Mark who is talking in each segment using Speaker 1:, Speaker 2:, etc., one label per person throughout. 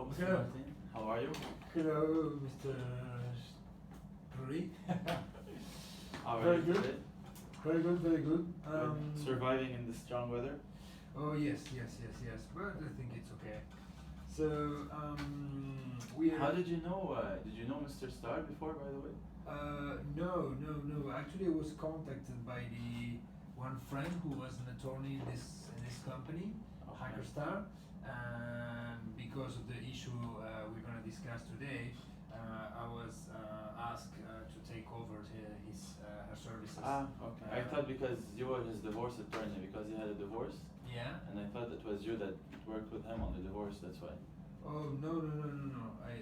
Speaker 1: Mr.
Speaker 2: Hello.
Speaker 1: Martin. How are you?
Speaker 2: Hello, Mr. Roudy.
Speaker 1: How are
Speaker 2: Very
Speaker 1: you
Speaker 2: good.
Speaker 1: today?
Speaker 2: Very good, very good.
Speaker 1: Surviving in the strong weather?
Speaker 2: Oh yes, but I think it's okay. So we are.
Speaker 1: How did you know? Did you know Mr. Star before, by the way?
Speaker 2: No. Actually, I was contacted by the one friend who was an attorney in this company,
Speaker 1: Okay.
Speaker 2: Hackerstar, and because of the issue we're gonna discuss today, I was asked to take over her services.
Speaker 1: Okay. I thought because you were his divorce attorney, because he had a divorce,
Speaker 2: Yeah.
Speaker 1: and I thought it was you that worked with him on the divorce. That's why.
Speaker 2: Oh no. I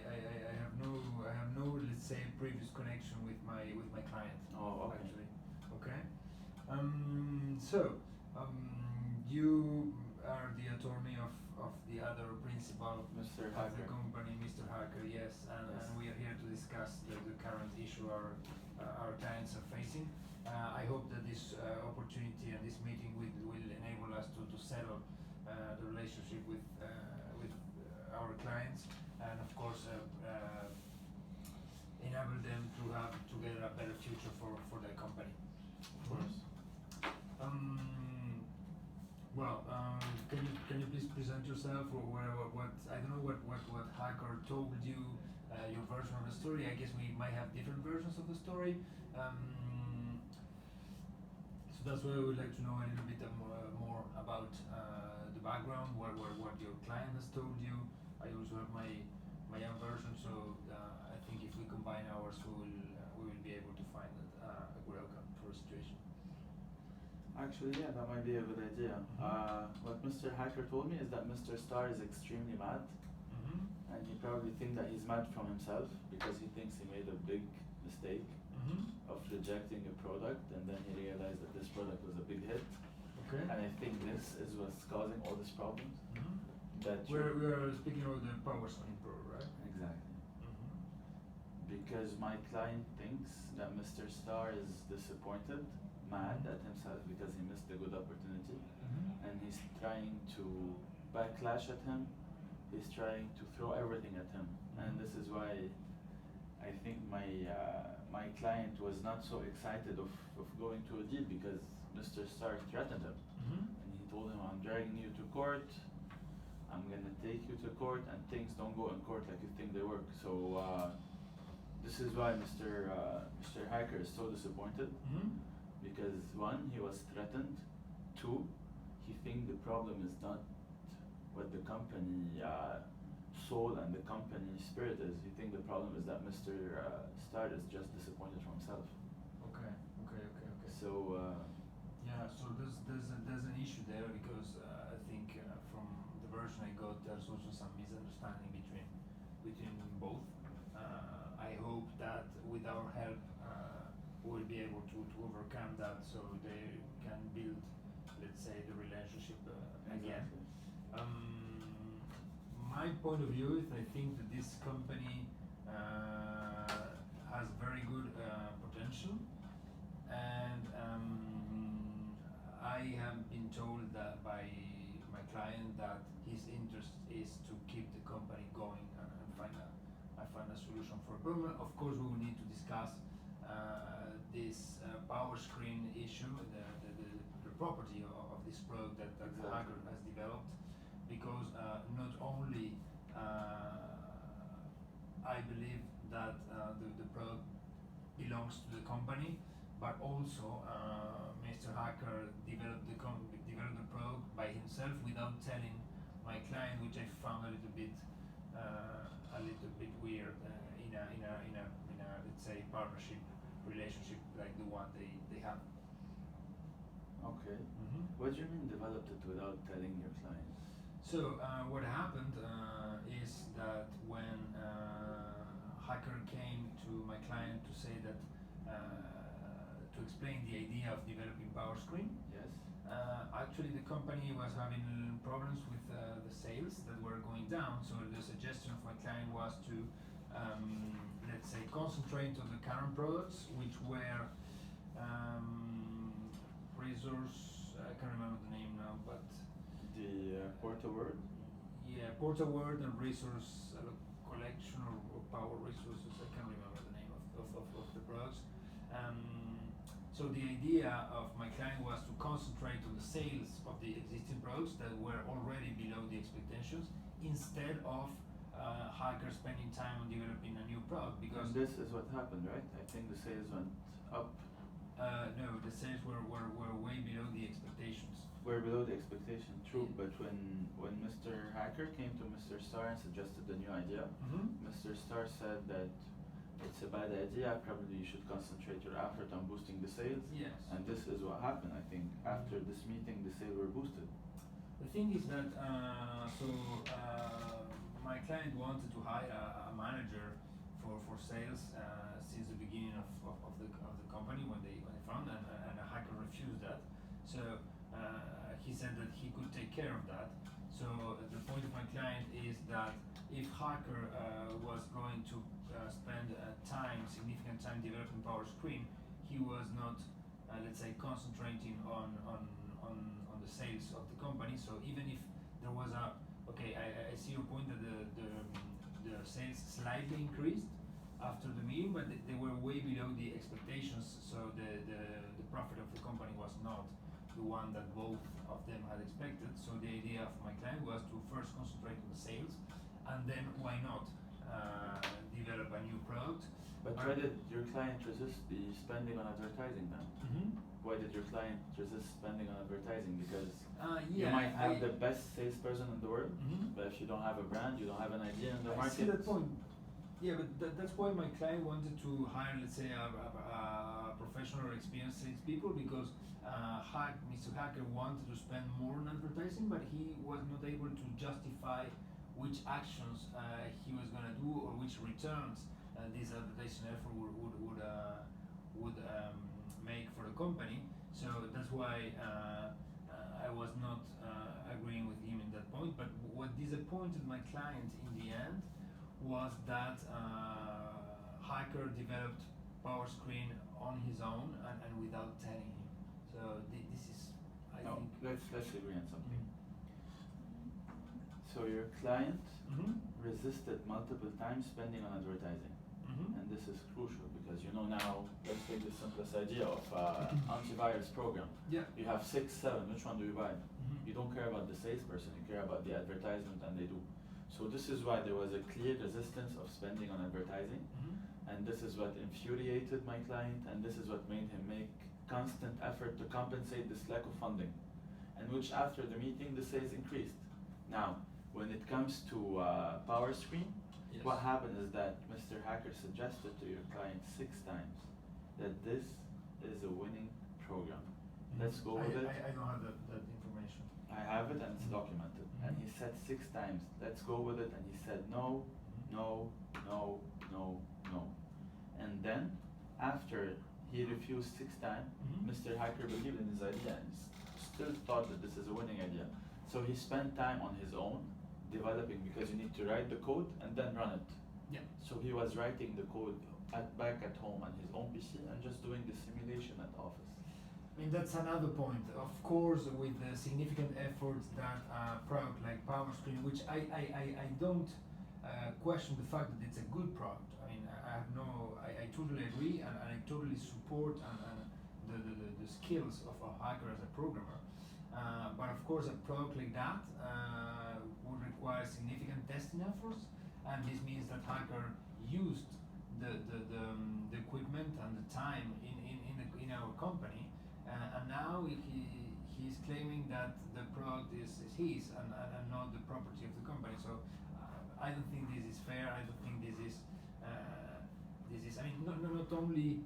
Speaker 2: have no let's say previous connection with my client.
Speaker 1: Oh, okay.
Speaker 2: Actually. Okay. So you are the attorney of the other principal
Speaker 1: Mr.
Speaker 2: of the
Speaker 1: Hacker.
Speaker 2: company, Mr. Hacker, yes,
Speaker 1: Yes.
Speaker 2: and we are here to discuss the current issue our clients are facing. I hope that this opportunity and this meeting will enable us to settle the relationship with our clients, and of course enable them to have together a better future for their company.
Speaker 1: Of course.
Speaker 2: Can you please present yourself, or what I don't know what Hacker told you, your version of the story. I guess we might have different versions of the story. So that's why I would like to know a little bit more about the background, what your client has told you. I also have my own version, so I think if we combine ours, we will be able to find a good outcome for a situation.
Speaker 1: Actually, yeah, that might be a good idea. What Mr. Hacker told me is that Mr. Star is extremely mad, and he probably thinks that he's mad from himself because he thinks he made a big mistake of rejecting a product, and then he realized that this product was a big hit.
Speaker 2: Okay.
Speaker 1: And I think this is what's causing all these problems. That
Speaker 2: We are speaking about the Powerscreen Pro, right?
Speaker 1: Exactly. Because my client thinks that Mr. Star is disappointed, mad at himself because he missed a good opportunity, and he's trying to backlash at him. He's trying to throw everything at him, and this is why I think my client was not so excited of going to a deal, because Mr. Star threatened him, and he told him, "I'm dragging you to court. I'm gonna take you to court, and things don't go in court like you think they work." So this is why Mr. Hacker is so disappointed, because one, he was threatened. Two, he thinks the problem is not what the company soul and the company spirit is. He thinks the problem is that Mr. Star is just disappointed from himself.
Speaker 2: Okay.
Speaker 1: So
Speaker 2: Yeah, so there's an issue there, because I think from the version I got, there's also some misunderstanding between both. I hope that with our help we'll be able to overcome that, so they can build, let's say, the relationship again.
Speaker 1: Exactly.
Speaker 2: My point of view is, I think that this company has very good potential, and I have been told that by my client that his interest is to keep the company going and find a solution for a problem. Of course, we will need to discuss this Powerscreen issue, the property of this product that the hacker has developed, because not only I believe that the product belongs to the company, but also Mr. Hacker developed the product by himself without telling my client, which I found a little bit weird in a let's say partnership relationship like the one they have.
Speaker 1: Okay. What do you mean developed it without telling your client?
Speaker 2: So what happened is that when Hacker came to my client to say that to explain the idea of developing Powerscreen.
Speaker 1: Yes.
Speaker 2: Actually, the company was having problems with the sales that were going down. So the suggestion of my client was to, let's say, concentrate on the current products, which were razors. I can't remember the name now, but
Speaker 1: The Huarte word?
Speaker 2: portal word and resource collection or power resources. I can't remember the name of the products. So the idea of my client was to concentrate on the sales of the existing products that were already below the expectations, instead of hackers spending time on developing a new product. Because
Speaker 1: and this is what happened, right? I think the sales went up.
Speaker 2: no, the sales were way below the expectations.
Speaker 1: We're below the expectation, true, but when Mr. Hacker came to Mr. Star and suggested the new idea, Mr. Star said that it's a bad idea, probably you should concentrate your effort on boosting the sales.
Speaker 2: Yes.
Speaker 1: And this is what happened, I think. After this meeting, the sales were boosted.
Speaker 2: The thing is that, my client wanted to hire a manager for sales since the beginning of the company when they found, and a hacker refused that. So he said that he could take care of that. So the point of my client is that if hacker was going to spend significant time developing Powerscreen, he was not, let's say, concentrating on the sales of the company. So even if there was I see your point that the sales slightly increased after the meeting, but they were way below the expectations. So the profit of the company was not the one that both of them had expected. So the idea of my client was to first concentrate on the sales, and then why not develop a new product.
Speaker 1: But why did your client resist the spending on advertising then? Why did your client resist spending on advertising? Because you might have the best salesperson in the world, but if you don't have a brand, you don't have an idea in the market.
Speaker 2: I see that point. Yeah, but that's why my client wanted to hire, let's say, a professional or experienced salespeople, because Mr. Hacker wanted to spend more on advertising, but he was not able to justify which actions he was going to do, or which returns this advertising effort would make for the company. So that's why I was not agreeing with him in that point. But what disappointed my client in the end was that Hacker developed Powerscreen on his own and without telling him. So this is, I think.
Speaker 1: Let's agree on something. So your client resisted multiple times spending on advertising. And this is crucial because now, let's take the simplest idea of antivirus program.
Speaker 2: Yeah.
Speaker 1: You have 6, 7, which one do you buy? You don't care about the salesperson, you care about the advertisement, and they do. So this is why there was a clear resistance of spending on advertising, and this is what infuriated my client, and this is what made him make constant effort to compensate this lack of funding, and which after the meeting the sales increased. Now, when it comes to Powerscreen, what happened is that Mr. Hacker suggested to your client 6 times that this is a winning program. Let's go with it.
Speaker 2: I don't have that information.
Speaker 1: I have it and it's documented. And he said 6 times, let's go with it. And he said no, no, no, no, no. And then, after he refused 6 times, Mr. Hacker believed in his idea and still thought that this is a winning idea. So he spent time on his own developing, because you need to write the code and then run it.
Speaker 2: Yeah.
Speaker 1: So he was writing the code back at home on his own PC and just doing the simulation at office.
Speaker 2: I mean, that's another point. Of course, with the significant efforts that a product like Powerscreen, which I don't question the fact that it's a good product. I mean, I totally agree, and I totally support the skills of a hacker as a programmer. But of course, a product like that would require significant testing efforts, and this means that hacker used the equipment and the time in our company, and now he's claiming that the product is his and not the property of the company. So I don't think this is fair. I don't think this is I mean, not only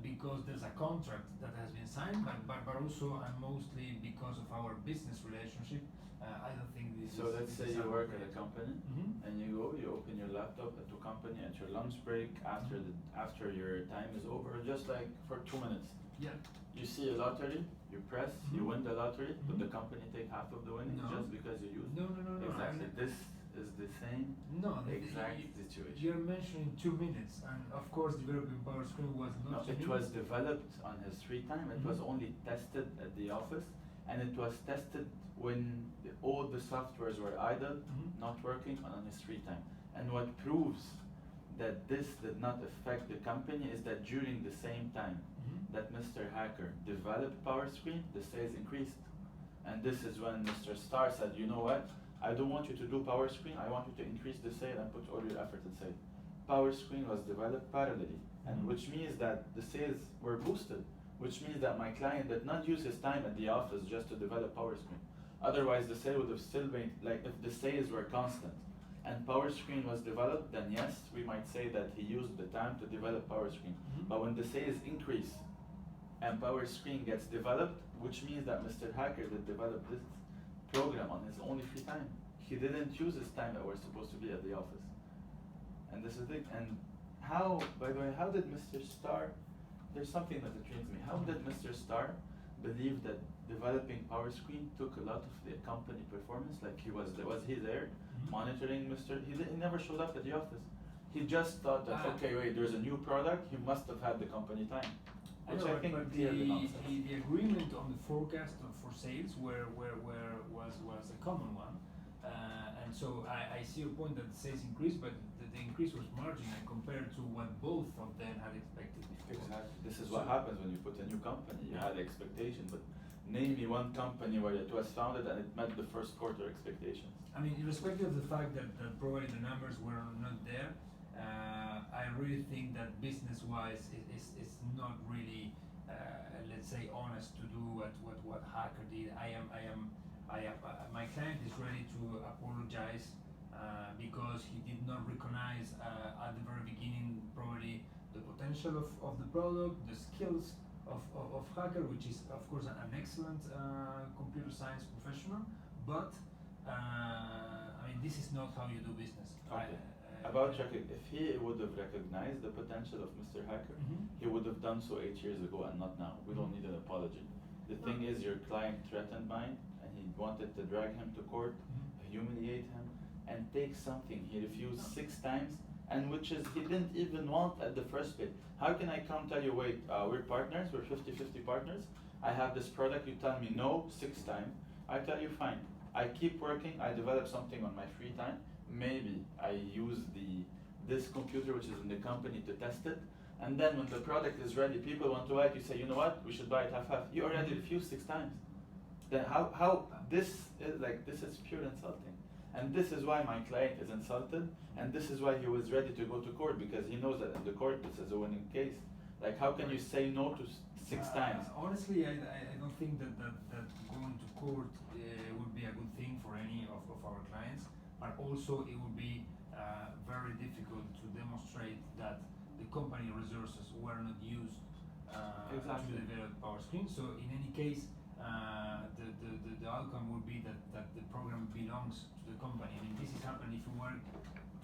Speaker 2: because there's a contract that has been signed, but also and mostly because of our business relationship. I don't think this
Speaker 1: so
Speaker 2: is.
Speaker 1: So let's say you work at a company, and you open your laptop at the company at your lunch break after your time is over, just like for 2 minutes.
Speaker 2: Yeah.
Speaker 1: You see a lottery, you press, you win the lottery, would the company take half of the winning just because you used?
Speaker 2: No.
Speaker 1: Exactly. This is the same exact situation.
Speaker 2: You're mentioning 2 minutes, and of course developing Powerscreen was not.
Speaker 1: No, it was developed on his free time. It was only tested at the office, and it was tested when all the softwares were idle, not working, on his free time. And what proves that this did not affect the company is that during the same time that Mr. Hacker developed Powerscreen, the sales increased. And this is when Mr. Star said, you know what, I don't want you to do Powerscreen, I want you to increase the sale and put all your effort in sale. Powerscreen was developed parallelly, and which means that the sales were boosted, which means that my client did not use his time at the office just to develop Powerscreen. Otherwise, the sale would have still been, like, if the sales were constant and Powerscreen was developed, then yes, we might say that he used the time to develop Powerscreen. But when the sales increase and Powerscreen gets developed, which means that Mr. Hacker did develop this program on his only free time. He didn't use his time that was supposed to be at the office. And this is it. And how, by the way, how did Mr. Star, there's something that intrigues me. How did Mr. Star believe that developing Powerscreen took a lot of the company performance? Like was he there monitoring he never showed up at the office. He just thought that, okay, wait, there's a new product, he must have had the company time. Which I think
Speaker 2: but the agreement on the forecast for sales was a common one. And so I see your point that the sales increased, but the increase was marginal compared to what both of them had expected before.
Speaker 1: Exactly. This is what happens when you put a new company. You had expectation, but name me one company where it was founded and it met the first quarter expectations.
Speaker 2: I mean, irrespective of the fact that probably the numbers were not there, I really think that business-wise it's not really, let's say, honest to do what Hacker did. My client is ready to apologize because he did not recognize at the very beginning probably the potential of the product, the skills of Hacker, which is of course an excellent computer science professional, but I mean, this is not how you do business.
Speaker 1: Okay. If he would have recognized the potential of Mr. Hacker, he would have done so 8 years ago and not now. We don't need an apology. The thing is, your client threatened mine, and he wanted to drag him to court, humiliate him, and take something he refused 6 times, and which is he didn't even want at the first place. How can I come tell you, wait, we're partners, we're 50-50 partners, I have this product, you tell me no 6 times, I tell you fine. I keep working, I develop something on my free time, maybe I use this computer which is in the company to test it, and then when the product is ready, people want to buy it, you say, you know what, we should buy it half-half. You already refused 6 times. Then how this is pure insulting. And this is why my client is insulted, and this is why he was ready to go to court, because he knows that in the court this is a winning case. Like, how can you say no to 6 times?
Speaker 2: Honestly, I don't think that going to court would be a good thing for any of our clients, but also it would be very difficult to demonstrate that the company resources were not used
Speaker 1: Exactly.
Speaker 2: to develop Powerscreen. So in any case, the outcome would be that the program belongs to the company. I mean, this is happening if you work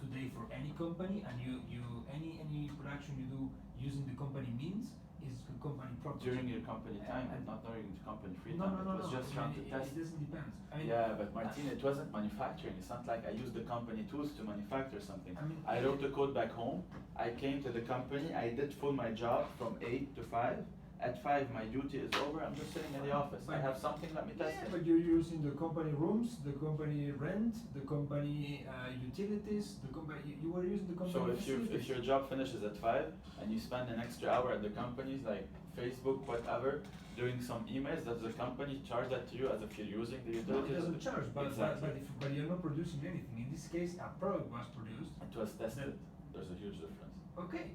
Speaker 2: today for any company, and any production you do using the company means is the company property.
Speaker 1: During your company time, and not during the company free time.
Speaker 2: No,
Speaker 1: it was just trying to test.
Speaker 2: It doesn't depend. I mean,
Speaker 1: yeah, but Martin, it wasn't manufacturing. It's not like I used the company tools to manufacture something.
Speaker 2: I mean,
Speaker 1: I wrote the code back home. I came to the company. I did full my job from 8 to 5. At 5, my duty is over. I'm just sitting in the office. I have something. Let me test it.
Speaker 2: But you're using the company rooms, the company rent, the company utilities, the company. You were using the company.
Speaker 1: So if your job finishes at 5 and you spend an extra hour at the companies like Facebook, whatever, doing some emails, does the company charge that to you as if you're using the utilities?
Speaker 2: No, it doesn't charge, but
Speaker 1: exactly.
Speaker 2: but you're not producing anything. In this case, a product was produced.
Speaker 1: It was tested. There's a huge difference.
Speaker 2: Okay.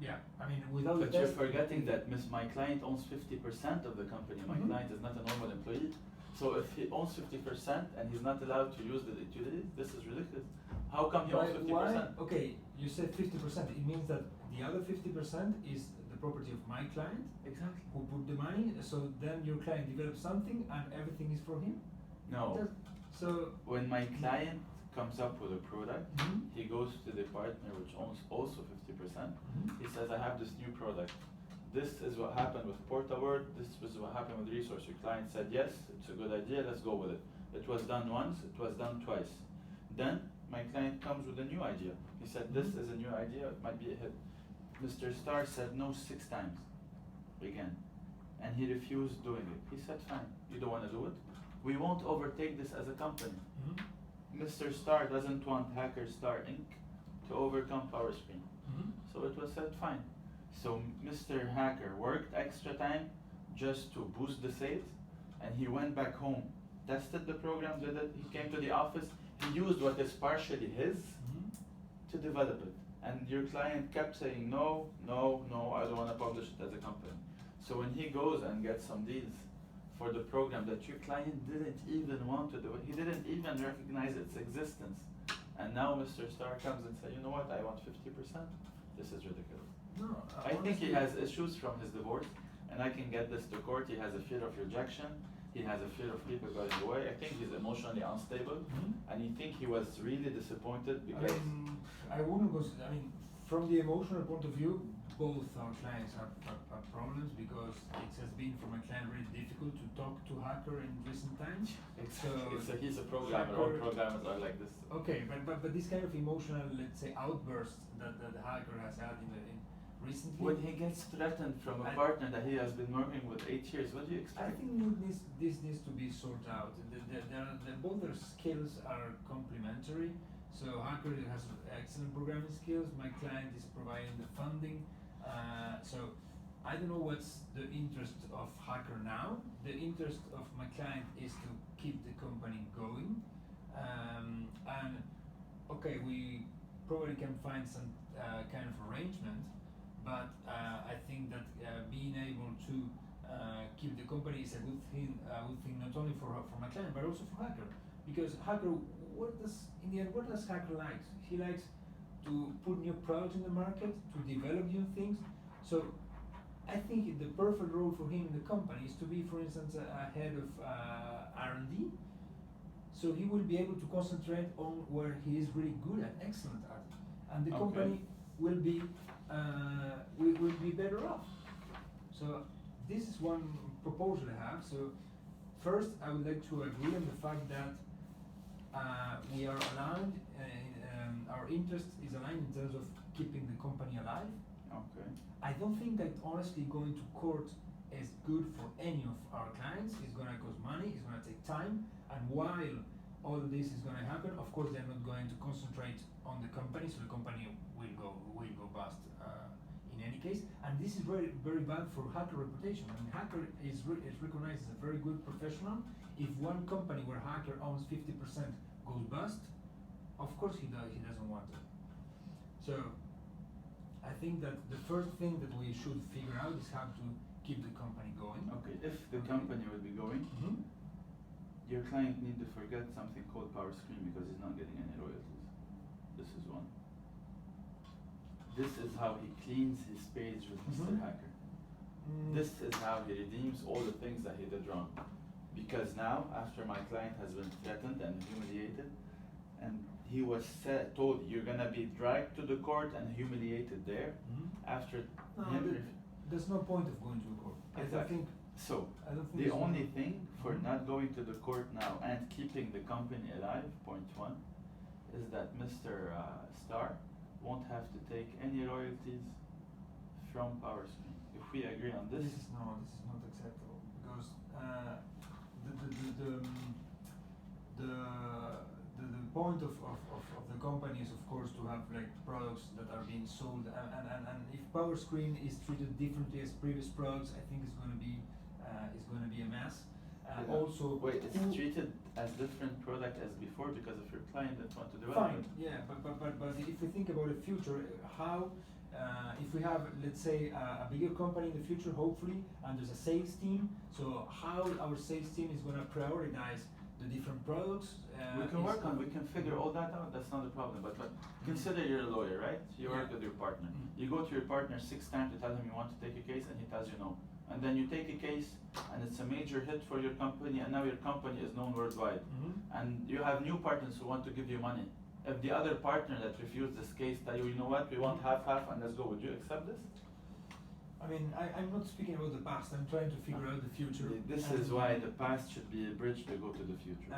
Speaker 2: Yeah, I mean, without
Speaker 1: but
Speaker 2: the
Speaker 1: you're
Speaker 2: test,
Speaker 1: forgetting that my client owns 50% of the company. My client is not a normal employee. So if he owns 50% and he's not allowed to use the utilities, this is ridiculous. How come he owns 50%?
Speaker 2: Why? Okay, you said 50%. It means that the other 50% is the property of my client.
Speaker 1: Exactly.
Speaker 2: Who put the money? So then your client develops something and everything is for him?
Speaker 1: No.
Speaker 2: So
Speaker 1: when my client comes up with a product, he goes to the partner which owns also 50%. He says, I have this new product. This is what happened with PortaWord. This was what happened with Resource. Your client said, yes, it's a good idea, let's go with it. It was done once, it was done twice. Then my client comes with a new idea. He said, this is a new idea, it might be a hit. Mr. Star said no 6 times again. and he refused doing it. He said, fine, you don't want to do it, we won't overtake this as a company. Mr. Star doesn't want Hacker Star Inc. to overcome Powerscreen. So it was said, fine. So Mr. Hacker worked extra time just to boost the sales, and he went back home, tested the program, did it, he came to the office, he used what is partially his to develop it. And your client kept saying, no, no, no, I don't want to publish it as a company. So when he goes and gets some deals for the program that your client didn't even want to do it, he didn't even recognize its existence. And now Mr. Star comes and says, you know what, I want 50%. This is ridiculous.
Speaker 2: No,
Speaker 1: I think he has issues from his divorce, and I can get this to court. He has a fear of rejection. He has a fear of people going away. I think he's emotionally unstable, and I think he was really disappointed because.
Speaker 2: I wouldn't go. I mean, from the emotional point of view, both our clients have problems because it has been for my client very difficult to talk to Hacker in recent times.
Speaker 1: So he's a programmer. All programmers are like this.
Speaker 2: Okay, but this kind of emotional, let's say, outburst that the Hacker has had in recently.
Speaker 1: When he gets threatened from a partner that he has been working with 8 years, what do you expect?
Speaker 2: I think this needs to be sorted out. Both their skills are complementary. So Hacker has excellent programming skills. My client is providing the funding. So I don't know what's the interest of Hacker now. The interest of my client is to keep the company going. And okay, we probably can find some kind of arrangement. But I think that being able to keep the company is a good thing not only for my client but also for Hacker, because Hacker, what does Hacker like? He likes to put new products in the market, to develop new things. So I think the perfect role for him in the company is to be, for instance, a head of R&D. So he will be able to concentrate on where he is really good and excellent at, and the company will be better off. So this is one proposal I have. So first, I would like to agree on the fact that we are aligned. Our interest is aligned in terms of keeping the company alive.
Speaker 1: Okay.
Speaker 2: I don't think that honestly going to court is good for any of our clients. It's going to cost money. It's going to take time. And while all of this is going to happen, of course, they're not going to concentrate on the company, so the company will go bust in any case. And this is very, very bad for Hacker reputation. I mean, Hacker is recognized as a very good professional. If one company where Hacker owns 50% goes bust, of course he doesn't want it. So I think that the first thing that we should figure out is how to keep the company going.
Speaker 1: Okay, if the company will be going, your client need to forget something called Powerscreen because he's not getting any royalties. This is one. This is how he cleans his page with Mr. Hacker. This is how he redeems all the things that he did wrong. Because now, after my client has been threatened and humiliated, and he was told you're gonna be dragged to the court and humiliated there, after
Speaker 2: there's no point of going to the court.
Speaker 1: Exactly. I don't think the only thing for not going to the court now and keeping the company alive, point one, is that Mr. Star won't have to take any royalties from Powerscreen. If we agree on this,
Speaker 2: this is not acceptable, because the point of the company is, of course, to have like products that are being sold, and if Powerscreen is treated differently as previous products, I think it's going to be a mess. Also,
Speaker 1: wait, it's treated as different product as before because of your client that want to develop
Speaker 2: fine,
Speaker 1: it.
Speaker 2: yeah, but if we think about the future, how if we have, let's say, a bigger company in the future, hopefully, and there's a sales team, so how our sales team is going to prioritize the different products.
Speaker 1: We can figure all that out, that's not a problem, but consider you're a lawyer, right? You work with your partner. You go to your partner 6 times to tell him you want to take a case and he tells you no. And then you take a case and it's a major hit for your company, and now your company is known worldwide. And you have new partners who want to give you money. If the other partner that refused this case tell you, you know what, we want half and let's go, would you accept this?
Speaker 2: I mean, I'm not speaking about the past, I'm trying to figure out the future.
Speaker 1: This is why the past should be a bridge to go to the future.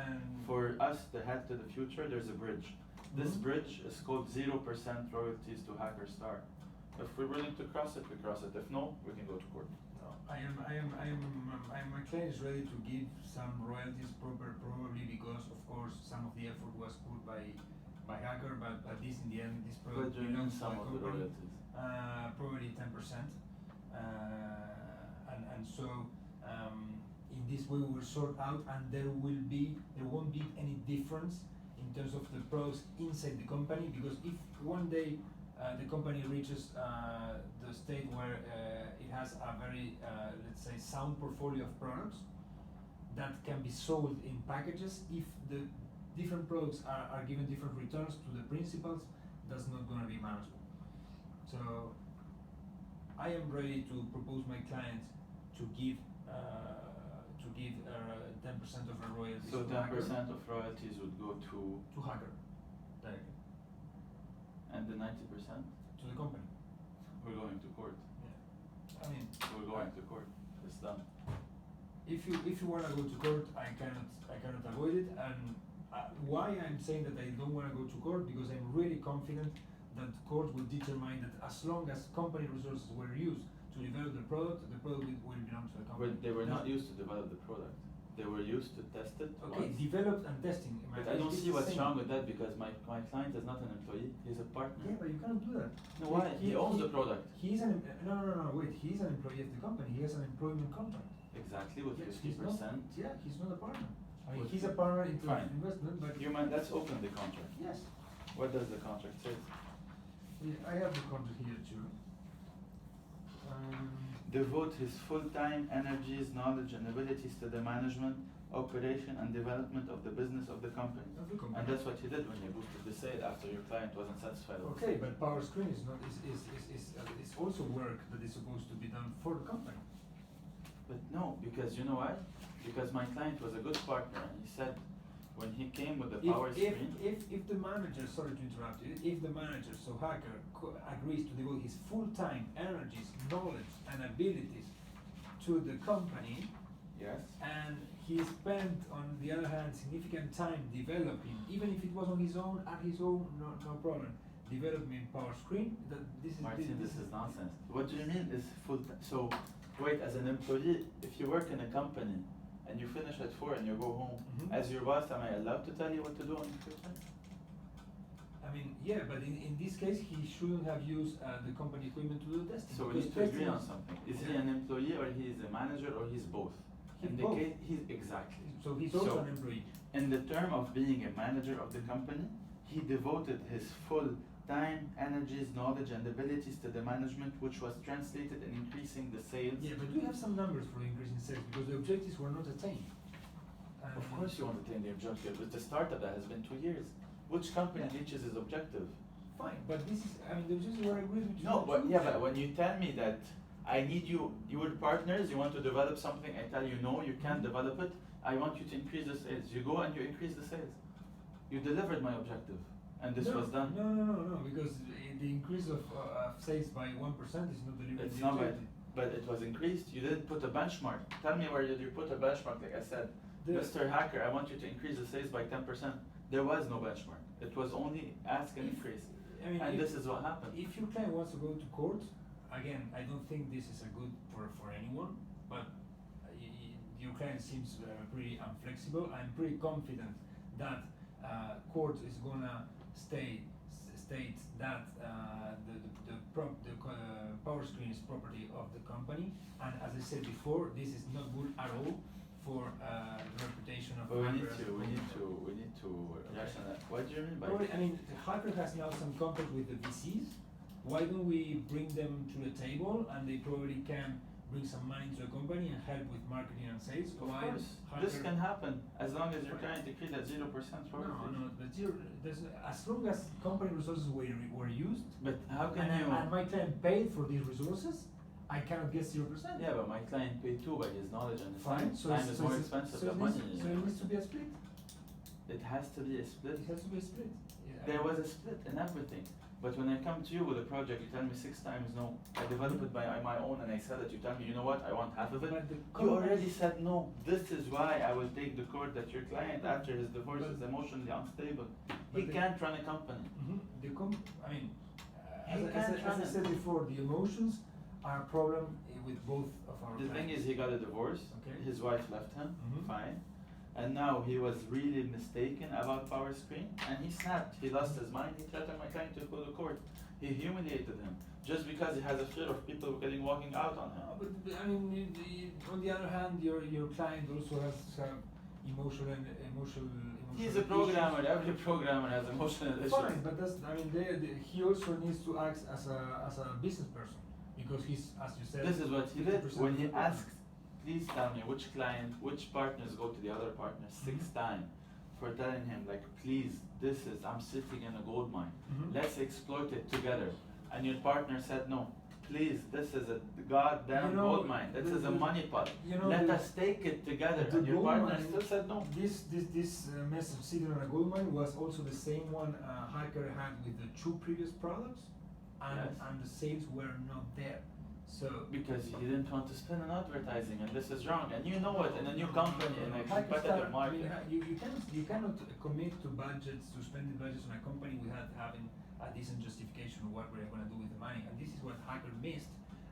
Speaker 1: For us to head to the future, there's a bridge. This bridge is called 0% royalties to Hacker Star. If we're willing to cross it, we cross it. If no, we can go to court.
Speaker 2: No. My client is ready to give some royalties probably because of course some of the effort was put by hacker, but this in the end this product belongs to
Speaker 1: some
Speaker 2: the
Speaker 1: of the
Speaker 2: company.
Speaker 1: royalties?
Speaker 2: Probably 10%, and so in this way we will sort out, and there won't be any difference in terms of the products inside the company, because if one day the company reaches the state where it has a very let's say sound portfolio of products that can be sold in packages, if the different products are given different returns to the principals, that's not going to be manageable. So I am ready to propose my client to give 10% of the royalties.
Speaker 1: So
Speaker 2: to
Speaker 1: 10%
Speaker 2: hacker,
Speaker 1: of royalties would go to
Speaker 2: hacker directly,
Speaker 1: and the 90%?
Speaker 2: to the company.
Speaker 1: We're going to court.
Speaker 2: Yeah. I mean,
Speaker 1: We're going to court. It's done.
Speaker 2: if you want to go to court, I cannot avoid it. And why I'm saying that I don't want to go to court, because I'm really confident that the court will determine that as long as company resources were used to develop the product will belong to the company.
Speaker 1: They were not used to develop the product. They were used to test it.
Speaker 2: Okay,
Speaker 1: once.
Speaker 2: developed and testing.
Speaker 1: But I don't see what's wrong with that, because my client is not an employee, he's a partner.
Speaker 2: Yeah, but you cannot do that.
Speaker 1: No, why? He owns the product.
Speaker 2: He's no, wait, he's an employee of the company, he has an employment contract.
Speaker 1: Exactly, with
Speaker 2: Yes,
Speaker 1: 50%.
Speaker 2: he's not a partner. I mean,
Speaker 1: With
Speaker 2: he's a partner in
Speaker 1: Fine.
Speaker 2: investment, but
Speaker 1: Let's open the contract.
Speaker 2: yes.
Speaker 1: What does the contract say?
Speaker 2: I have the contract here too.
Speaker 1: Devote his full-time energies, knowledge and abilities to the management, operation and development of the business of the company.
Speaker 2: Of the company.
Speaker 1: And that's what he did when he boosted the sale after your client wasn't satisfied with
Speaker 2: Okay,
Speaker 1: it.
Speaker 2: but Powerscreen is also work that is supposed to be done for the company.
Speaker 1: But no, because you know why? Because my client was a good partner, and he said when he came with the Powerscreen.
Speaker 2: If the manager, sorry to interrupt you, if the manager, so hacker, agrees to devote his full-time energies, knowledge and abilities to the company,
Speaker 1: Yes.
Speaker 2: and he spent on the other hand significant time developing, even if it was on his own, no problem, developing Powerscreen, that this is
Speaker 1: Martin, this is nonsense. What do you mean is full time? So, wait, as an employee, if you work in a company and you finish at 4 and you go home, as your boss, am I allowed to tell you what to do on your free time?
Speaker 2: I mean, yeah, but in this case, he shouldn't have used the company equipment to do the testing.
Speaker 1: So we need to agree on something. Is he an employee, or he is a manager, or he's both?
Speaker 2: He's
Speaker 1: In the
Speaker 2: both.
Speaker 1: case, he's exactly.
Speaker 2: So he's also an employee.
Speaker 1: In the term of being a manager of the company, he devoted his full time, energies, knowledge, and abilities to the management, which was translated in increasing the sales.
Speaker 2: Yeah, but we have some numbers for increasing sales because the objectives were not attained.
Speaker 1: Of course you want to attain the objective. It's a startup that has been 2 years. Which company reaches its objective?
Speaker 2: Fine, but this is, I mean, the objectives were agreed between
Speaker 1: No,
Speaker 2: the
Speaker 1: but
Speaker 2: two.
Speaker 1: yeah, but when you tell me that I need you were partners, you want to develop something, I tell you no, you can't develop it, I want you to increase the sales. You go and you increase the sales. You delivered my objective, and this was done.
Speaker 2: No, because the increase of sales by 1% is not delivering
Speaker 1: It's
Speaker 2: the
Speaker 1: not
Speaker 2: objective.
Speaker 1: but it was increased. You didn't put a benchmark. Tell me where did you put a benchmark, like I said. Mr. Hacker, I want you to increase the sales by 10%. There was no benchmark. It was only ask and increase.
Speaker 2: I mean,
Speaker 1: And this is what happened.
Speaker 2: If your client wants to go to court, again, I don't think this is a good for anyone, but your client seems pretty inflexible. I'm pretty confident that court is gonna state that the Powerscreen is property of the company, and as I said before, this is not good at all for the reputation of.
Speaker 1: But we need
Speaker 2: Hacker
Speaker 1: to react on that. What do you mean by?
Speaker 2: Probably, I mean, Hacker has now some contact with the VCs. Why don't we bring them to the table, and they probably can bring some money to the company and help with marketing and sales?
Speaker 1: Of course, this can happen as long as you're trying to create that 0% royalty.
Speaker 2: No, but as long as company resources were used,
Speaker 1: But how can
Speaker 2: and,
Speaker 1: you?
Speaker 2: and my client paid for these resources, I cannot get 0%.
Speaker 1: Yeah, but my client paid too by his knowledge and his
Speaker 2: Fine.
Speaker 1: time. Time is more expensive than money.
Speaker 2: So it needs to be a split.
Speaker 1: It has to be a split.
Speaker 2: It has to be a split. Yeah,
Speaker 1: There was a split in everything. But when I come to you with a project, you tell me 6 times no. I develop it by my own and I sell it. You tell me, you know what, I want half of it.
Speaker 2: But the
Speaker 1: You already said no. This is why I will take the court that your client, after his divorce, is emotionally unstable. He can't run a company.
Speaker 2: I mean,
Speaker 1: He
Speaker 2: as I said before, the emotions are a problem with both of our
Speaker 1: The thing
Speaker 2: clients.
Speaker 1: is, he got a divorce.
Speaker 2: Okay.
Speaker 1: His wife left him.
Speaker 2: Mhm.
Speaker 1: Fine. And now he was really mistaken about Powerscreen, and he snapped. He lost his mind. He threatened my client to go to court. He humiliated him just because he has a fear of people getting walking out on him.
Speaker 2: But I mean, on the other hand, your client also has some emotional.
Speaker 1: He's a programmer. Every programmer has emotional issues.
Speaker 2: Fine, but that's, I mean, he also needs to act as a business person, because he's, as you said.
Speaker 1: This is what he did
Speaker 2: 50%
Speaker 1: when he
Speaker 2: of the problem.
Speaker 1: asked, please tell me which client, which partners go to the other partner 6 times for telling him, like, please, I'm sitting in a gold mine.
Speaker 2: Mhm.
Speaker 1: Let's exploit it together. And your partner said, no, please, this is a goddamn gold mine. This is a money pot. Let us take it together.
Speaker 2: The
Speaker 1: And your
Speaker 2: gold
Speaker 1: partner
Speaker 2: mine,
Speaker 1: still said no.
Speaker 2: This message sitting on a gold mine was also the same one Hacker had with the 2 previous products, and
Speaker 1: Yes.
Speaker 2: and the sales were not there. So
Speaker 1: Because he didn't want to spend on advertising, and this is wrong. And you know it, in a new company, in a
Speaker 2: Hacker
Speaker 1: competitive
Speaker 2: start- I mean,
Speaker 1: market.
Speaker 2: you cannot commit to budgets, to spending budgets on a company without having a decent justification of what we're going to do with the money. And this is what Hacker missed.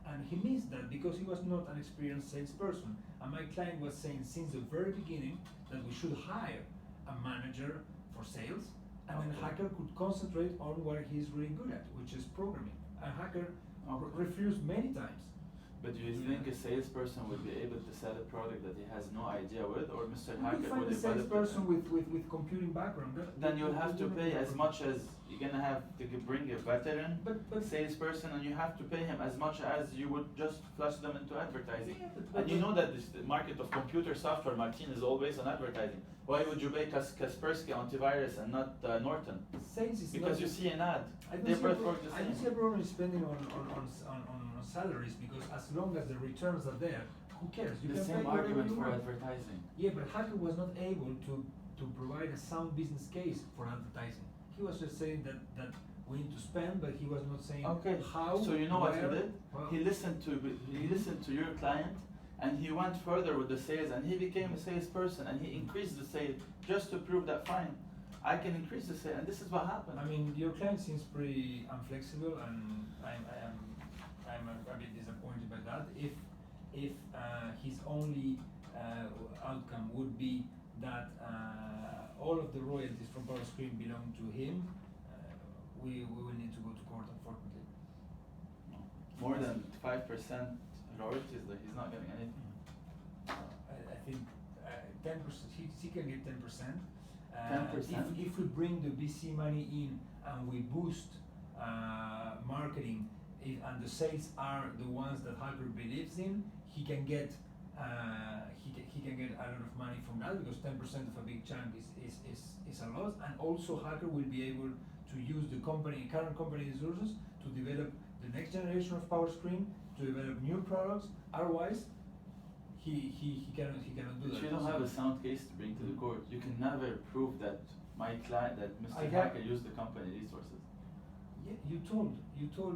Speaker 2: And he missed that because he was not an experienced salesperson. And my client was saying since the very beginning that we should hire a manager for sales, and then
Speaker 1: Okay.
Speaker 2: Hacker could concentrate on what he's really good at, which is programming. And Hacker
Speaker 1: Okay.
Speaker 2: refused many times.
Speaker 1: But do you think a salesperson would be able to sell a product that he has no idea with, or Mr.
Speaker 2: You
Speaker 1: Hacker
Speaker 2: can find
Speaker 1: would
Speaker 2: a
Speaker 1: develop it?
Speaker 2: salesperson with computing background.
Speaker 1: Then you'll have to pay as much as you're gonna have to bring a veteran
Speaker 2: But
Speaker 1: salesperson, and you have to pay him as much as you would just flush them into advertising.
Speaker 2: Yeah, but-
Speaker 1: And you know that the market of computer software, Martin, is always on advertising. Why would you pay Kaspersky antivirus and not Norton?
Speaker 2: sales is
Speaker 1: Because
Speaker 2: not,
Speaker 1: you see an ad.
Speaker 2: I don't
Speaker 1: They
Speaker 2: see a
Speaker 1: both
Speaker 2: pro-
Speaker 1: work the
Speaker 2: I don't see a
Speaker 1: same.
Speaker 2: problem in spending on salaries, because as long as the returns are there, who cares? You
Speaker 1: The
Speaker 2: can
Speaker 1: same
Speaker 2: pay whatever
Speaker 1: argument
Speaker 2: you
Speaker 1: for
Speaker 2: want.
Speaker 1: advertising.
Speaker 2: Yeah, but Hacker was not able to provide a sound business case for advertising. He was just saying that we need to spend, but he was not saying
Speaker 1: Okay,
Speaker 2: how.
Speaker 1: so you know what he
Speaker 2: where,
Speaker 1: did?
Speaker 2: well,
Speaker 1: He listened to your client, and he went further with the sales, and he became a salesperson, and he increased the sale just to prove that fine, I can increase the sale, and this is what happened.
Speaker 2: I mean, your client seems pretty unflexible, and I'm a bit disappointed by that. If his only outcome would be that all of the royalties from Powerscreen belong to him, we will need to go to court, unfortunately.
Speaker 1: More than 5% royalties, that he's not getting anything.
Speaker 2: I think 10%. He can get 10%.
Speaker 1: 10%?
Speaker 2: If we bring the VC money in and we boost marketing, and the sales are the ones that Hacker believes in, he can get he can get a lot of money from that, because 10% of a big chunk is a lot, and also Hacker will be able to use the current company resources to develop the next generation of Powerscreen, to develop new products. Otherwise, he cannot do
Speaker 1: But
Speaker 2: that.
Speaker 1: you don't have a sound case to bring to the court. You can never prove that that
Speaker 2: I
Speaker 1: Mr.
Speaker 2: got-
Speaker 1: Hacker used the company resources.
Speaker 2: Yeah, you told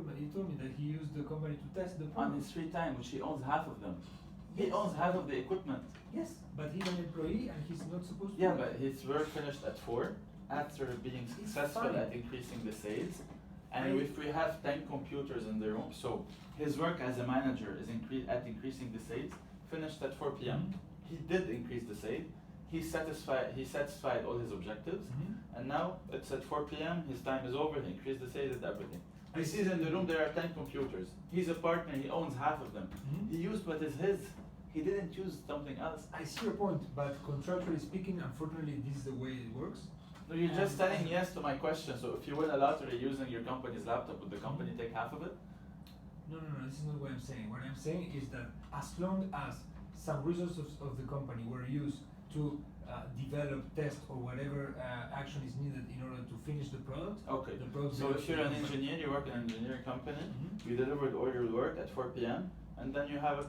Speaker 2: me that he used the company to test the
Speaker 1: On
Speaker 2: product.
Speaker 1: his free time, which he owns half of them. He
Speaker 2: Yes.
Speaker 1: owns half of the equipment.
Speaker 2: Yes, but he's an employee and he's not supposed to.
Speaker 1: Yeah, but his work finished at 4 after being
Speaker 2: It's
Speaker 1: successful
Speaker 2: fine.
Speaker 1: at increasing the sales. And
Speaker 2: I-
Speaker 1: if we have 10 computers in the room, so his work as a manager is at increasing the sales, finished at 4 p.m.
Speaker 2: Mhm.
Speaker 1: He did increase the sale. He satisfied all his objectives.
Speaker 2: Mhm.
Speaker 1: And now it's at 4 p.m. His time is over. He increased the sales and everything.
Speaker 2: I
Speaker 1: He sees in the room there are 10 computers. He's a partner. He owns half of them.
Speaker 2: Mhm.
Speaker 1: He used what is his. He didn't use something else.
Speaker 2: I see your point, but contractually speaking, unfortunately, this is the way it works.
Speaker 1: No, you're just
Speaker 2: And-
Speaker 1: saying yes to my question. So if you win a lottery using your company's laptop, would the company take half of it?
Speaker 2: No, this is not what I'm saying. What I'm saying is that as long as some resources of the company were used to develop, test, or whatever action is needed in order to finish the product.
Speaker 1: Okay.
Speaker 2: The product
Speaker 1: So
Speaker 2: belongs
Speaker 1: if
Speaker 2: to
Speaker 1: you're
Speaker 2: the
Speaker 1: an
Speaker 2: company.
Speaker 1: engineer, you work in an engineering company,
Speaker 2: Mhm.
Speaker 1: you delivered all your work at 4 p.m. and then you have a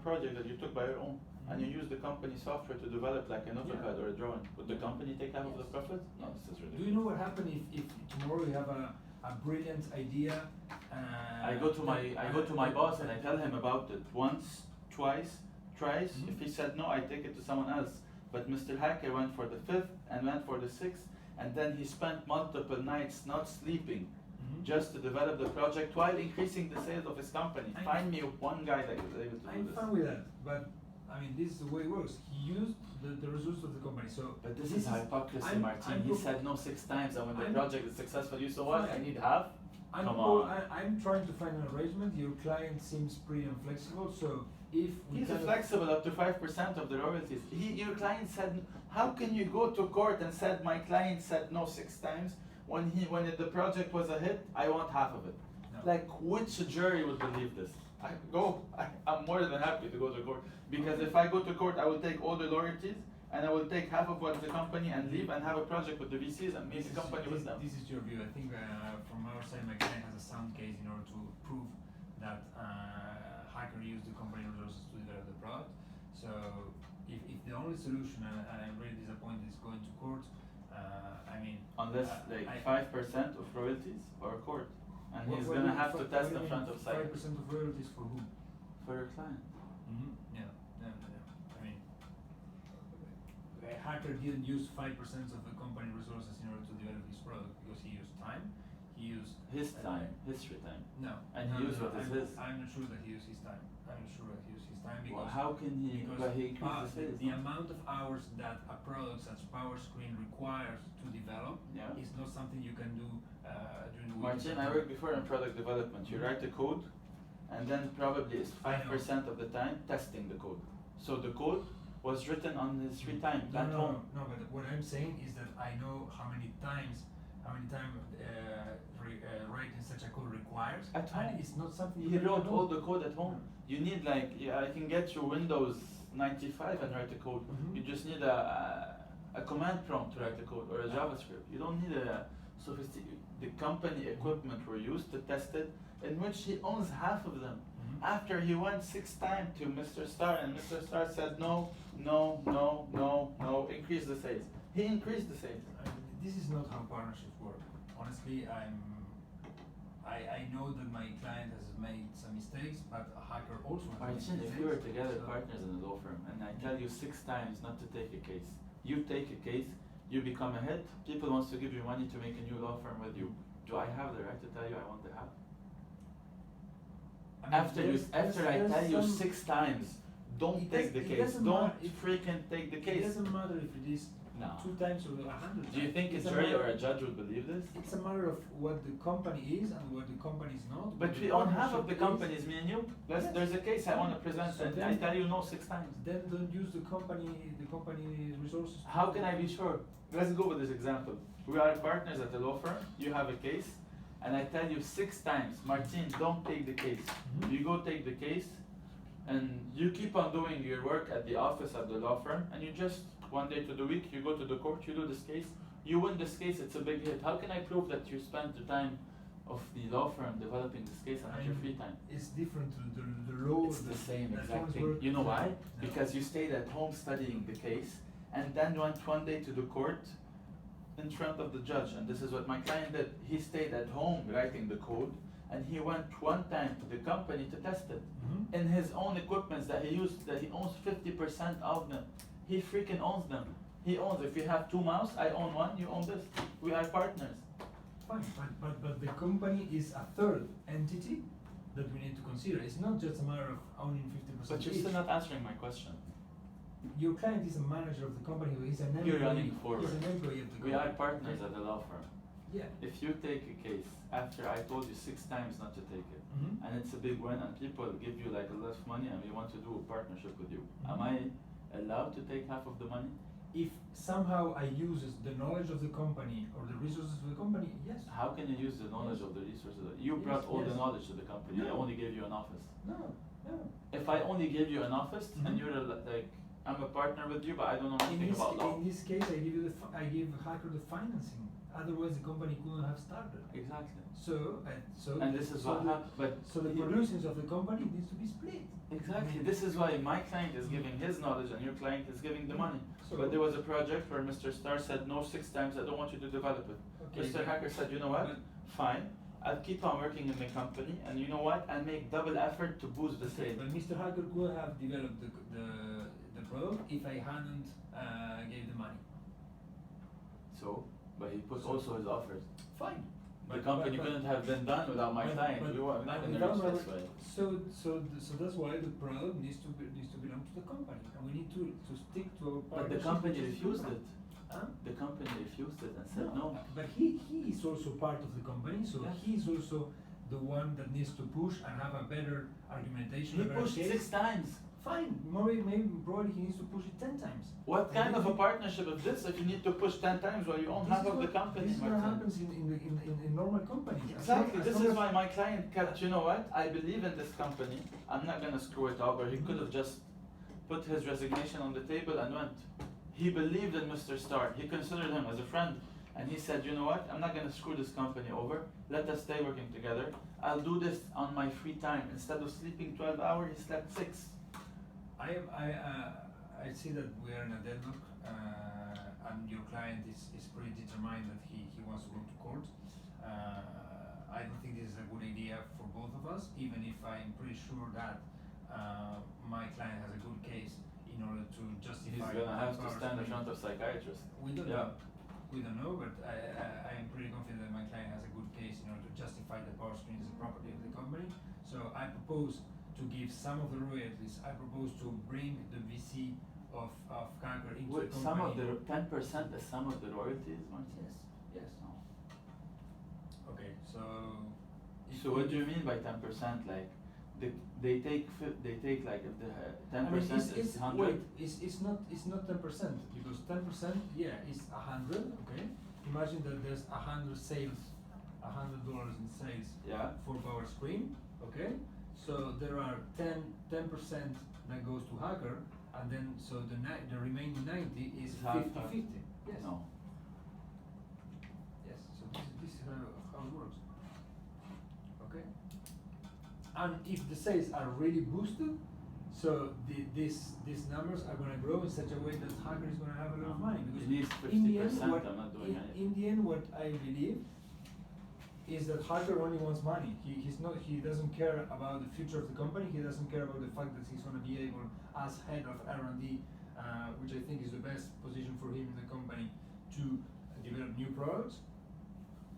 Speaker 1: project that you took by your own, and you
Speaker 2: Mhm.
Speaker 1: use the company software to develop like an AutoCAD or a drawing. Would the company take half of the
Speaker 2: Yes.
Speaker 1: profit? No, this is
Speaker 2: Do
Speaker 1: ridiculous.
Speaker 2: you know what happens if tomorrow you have a brilliant idea?
Speaker 1: I go to my boss and I tell him about it once, twice, thrice.
Speaker 2: Mhm.
Speaker 1: If he said no, I take it to someone else. But Mr. Hacker went for the 5th and went for the 6th, and then he spent multiple nights not sleeping just to develop the project while increasing the sales of his company. Find me one guy that is able to do
Speaker 2: I'm
Speaker 1: this.
Speaker 2: fine with that, but I mean, this is the way it works. He used the resources of the company, so.
Speaker 1: But this is hypocrisy, Martin. He said no 6 times, and when the project is successful, you so what? I need half? Come on.
Speaker 2: I'm trying to find an arrangement. Your client seems pretty inflexible, so if we
Speaker 1: He's flexible up to 5% of the royalties. Your client said, how can you go to court and said my client said no 6 times when the project was a hit? I want half of it.
Speaker 2: No.
Speaker 1: Like which jury would believe this? I'm more than happy to go to court because if I go to court, I will take all the royalties and I will take half of what the company and leave and have a project with the VCs and make the company with them.
Speaker 2: This is your view. I think from our side, my client has a sound case in order to prove that hacker used the company resources to develop the product. So if the only solution, and I'm really disappointed, is going to court, I mean.
Speaker 1: Unless 5% of royalties or court. And he's going to have to test in front of site.
Speaker 2: 5% of royalties for whom?
Speaker 1: For your client.
Speaker 2: Yeah. I mean, a hacker didn't use 5% of the company resources in order to develop his product because he used time. He used
Speaker 1: his time, history time.
Speaker 2: No.
Speaker 1: And he used what is his.
Speaker 2: I'm not sure that he used his time. I'm not sure that he used his time because.
Speaker 1: Well, how can he? But he increased
Speaker 2: the amount of hours that a product such Powerscreen requires to develop is not something you can do during the week.
Speaker 1: Martin, I worked before in product development. You write the code, and then probably it's 5% of the time testing the code. So the code was written on his free time at home.
Speaker 2: No, but what I'm saying is that I know how many times writing such a code requires.
Speaker 1: At home.
Speaker 2: And it's not something
Speaker 1: He wrote all the code at home. You need I can get you Windows 95 and write the code. You just need a command prompt to write the code or a JavaScript. You don't need a sophisticated. The company equipment were used to test it, in which he owns half of them. After he went 6 times to Mr. Star and Mr. Star said no, increase the sales. He increased the sales.
Speaker 2: This is not how partnerships work. Honestly, I know that my client has made some mistakes, but a hacker also has made mistakes.
Speaker 1: If we were together partners in a law firm and I tell you 6 times not to take a case, you take a case, you become a hit, people wants to give you money to make a new law firm with you. Do I have the right to tell you I want the half? After I tell you 6 times, don't take the case. Don't freaking take the case.
Speaker 2: It doesn't matter if it is 2 times or 100 times.
Speaker 1: Do you think a jury or a judge would believe this?
Speaker 2: It's a matter of what the company is and what the company is not.
Speaker 1: But we own half of the company is me and you. There's a case I want to present and I tell you no 6 times.
Speaker 2: Then don't use the company resources.
Speaker 1: How can I be sure? Let's go with this example. We are partners at a law firm. You have a case, and I tell you 6 times, Martin, don't take the case. You go take the case, and you keep on doing your work at the office at the law firm, and you just 1 day to the week, you go to the court, you do this case, you win this case, it's a big hit. How can I prove that you spent the time of the law firm developing this case and not your free time?
Speaker 2: It's different to the law.
Speaker 1: It's the same exact thing. You know why? Because you stayed at home studying the case, and then went 1 day to the court in front of the judge, and this is what my client did. He stayed at home writing the code, and he went 1 time to the company to test it. In his own equipments that he used, that he owns 50% of them. He freaking owns them. He owns, if you have 2 mouse, I own 1, you own this. We are partners.
Speaker 2: Fine, but the company is a third entity that we need to consider. It's not just a matter of owning 50%.
Speaker 1: But you're still not answering my question.
Speaker 2: Your client is a manager of the company, he's an employee.
Speaker 1: You're running forward.
Speaker 2: He's an employee of the company.
Speaker 1: We are partners at the law firm.
Speaker 2: Yeah.
Speaker 1: If you take a case after I told you 6 times not to take it, and it's a big win, and people give you like a lot of money, and we want to do a partnership with you, am I allowed to take half of the money?
Speaker 2: If somehow I use the knowledge of the company or the resources of the company, yes.
Speaker 1: How can you use the knowledge of the resources? You brought all the knowledge to the company. I only gave you an office.
Speaker 2: No.
Speaker 1: If I only gave you an office and you're like, I'm a partner with you, but I don't know anything about law.
Speaker 2: In this case, I give hacker the financing. Otherwise, the company couldn't have started.
Speaker 1: Exactly.
Speaker 2: And
Speaker 1: this is what happened.
Speaker 2: So the productions of the company needs to be split.
Speaker 1: Exactly. This is why my client is giving his knowledge and your client is giving the money. But there was a project where Mr. Star said no 6 times. I don't want you to develop it. Okay. Mr. Hacker said, you know what? Fine. I'll keep on working in the company, and you know what? I'll make double effort to boost the sale.
Speaker 2: But Mr. Hacker could have developed the product if I hadn't gave the money.
Speaker 1: But he put also his offers.
Speaker 2: Fine.
Speaker 1: The company couldn't have been done without my client. We were not going to reach this way.
Speaker 2: So that's why the product needs to belong to the company, and we need to stick to our
Speaker 1: But the
Speaker 2: partnership,
Speaker 1: company
Speaker 2: which is
Speaker 1: refused
Speaker 2: program.
Speaker 1: it.
Speaker 2: Huh?
Speaker 1: The company refused it and said no.
Speaker 2: But he is also part of the company, so
Speaker 1: Yes.
Speaker 2: he's also the one that needs to push and have a better argumentation.
Speaker 1: He
Speaker 2: a better
Speaker 1: pushed
Speaker 2: case.
Speaker 1: 6 times.
Speaker 2: Fine, probably he needs to push it 10 times.
Speaker 1: What kind of a partnership is this if you need to push 10 times while you own half of the company?
Speaker 2: This is what
Speaker 1: Martin?
Speaker 2: happens in normal companies.
Speaker 1: Exactly. This is why my client cut. You know what? I believe in this company. I'm not gonna screw it up. Or he could have just put his resignation on the table and went. He believed in Mr. Starr. He considered him as a friend, and he said, "You know what? I'm not gonna screw this company over. Let us stay working together. I'll do this on my free time. Instead of sleeping 12 hours, he slept 6."
Speaker 2: I see that we are in a deadlock, and your client is pretty determined that he wants to go to court. I don't think this is a good idea for both of us, even if I'm pretty sure that my client has a good case in order to justify.
Speaker 1: He's gonna have to stand in front of psychiatrists.
Speaker 2: We don't
Speaker 1: Yeah.
Speaker 2: know. We don't know, but I am pretty confident that my client has a good case in order to justify that Powerscreen is a property of the company. So I propose to give some of the royalties. I propose to bring the VC of Hacker into
Speaker 1: Wait,
Speaker 2: the company.
Speaker 1: some of the 10% is some of the royalties, Martin?
Speaker 2: Yes.
Speaker 1: No.
Speaker 2: Okay, so.
Speaker 1: So what do you mean by 10%? Like, they take like if the 10% is 100.
Speaker 2: Wait, it's not 10% because 10% is 100. Okay, imagine that there's 100 sales, $100 in sales.
Speaker 1: Yeah.
Speaker 2: For Powerscreen. Okay, so there are 10% that goes to Hacker, and then so the remaining 90 is
Speaker 1: Half,
Speaker 2: 50-50. Yes.
Speaker 1: No.
Speaker 2: Yes. So this is how it works. Okay. And if the sales are really boosted, so these numbers are going to grow in such a way that Hacker is going to have a lot of money. Because
Speaker 1: It needs
Speaker 2: in the end,
Speaker 1: 50%.
Speaker 2: what,
Speaker 1: I'm not doing anything.
Speaker 2: in the end, what I believe is that Hacker only wants money. He doesn't care about the future of the company. He doesn't care about the fact that he's going to be able, as head of R&D, which I think is the best position for him in the company, to develop new products.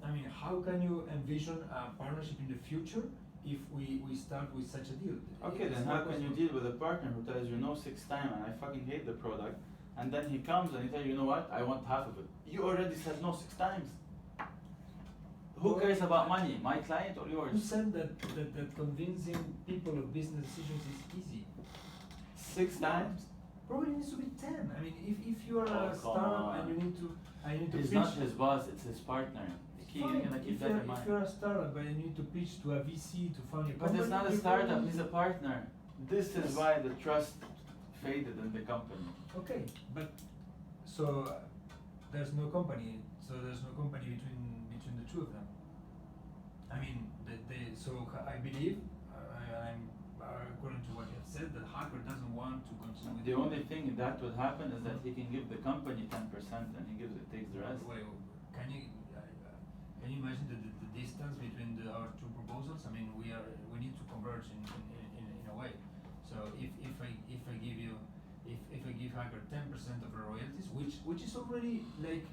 Speaker 2: I mean, how can you envision a partnership in the future if we start with such a deal?
Speaker 1: Okay,
Speaker 2: It's
Speaker 1: then
Speaker 2: not
Speaker 1: how can you
Speaker 2: possible.
Speaker 1: deal with a partner who tells you no 6 times and I fucking hate the product, and then he comes and he tells you, you know what, I want half of it. You already said no 6 times. Who cares about money, my client or yours?
Speaker 2: Who said that convincing people of business decisions is easy?
Speaker 1: 6 times?
Speaker 2: Probably needs to be 10. I mean, if you are
Speaker 1: Oh,
Speaker 2: a
Speaker 1: come
Speaker 2: startup
Speaker 1: on.
Speaker 2: and you need to
Speaker 1: He's
Speaker 2: pitch.
Speaker 1: not his boss, it's his partner. You're
Speaker 2: Fine,
Speaker 1: gonna keep
Speaker 2: if
Speaker 1: that in mind.
Speaker 2: you're a startup and you need to pitch to a VC to fund your
Speaker 1: But
Speaker 2: company.
Speaker 1: it's not a
Speaker 2: you
Speaker 1: startup,
Speaker 2: probably-
Speaker 1: he's a partner. This is
Speaker 2: Yes.
Speaker 1: why the trust faded in the company.
Speaker 2: Okay, but so there's no company. So there's no company between the two of them. I mean, so I believe, according to what you have said, that Hacker doesn't want to continue. with
Speaker 1: The only thing that would happen is that he can give the company 10% and he takes the rest.
Speaker 2: Wait, can you imagine the distance between our two proposals? I mean, we need to converge in a way. So if I give Hacker 10% of the royalties, which is already like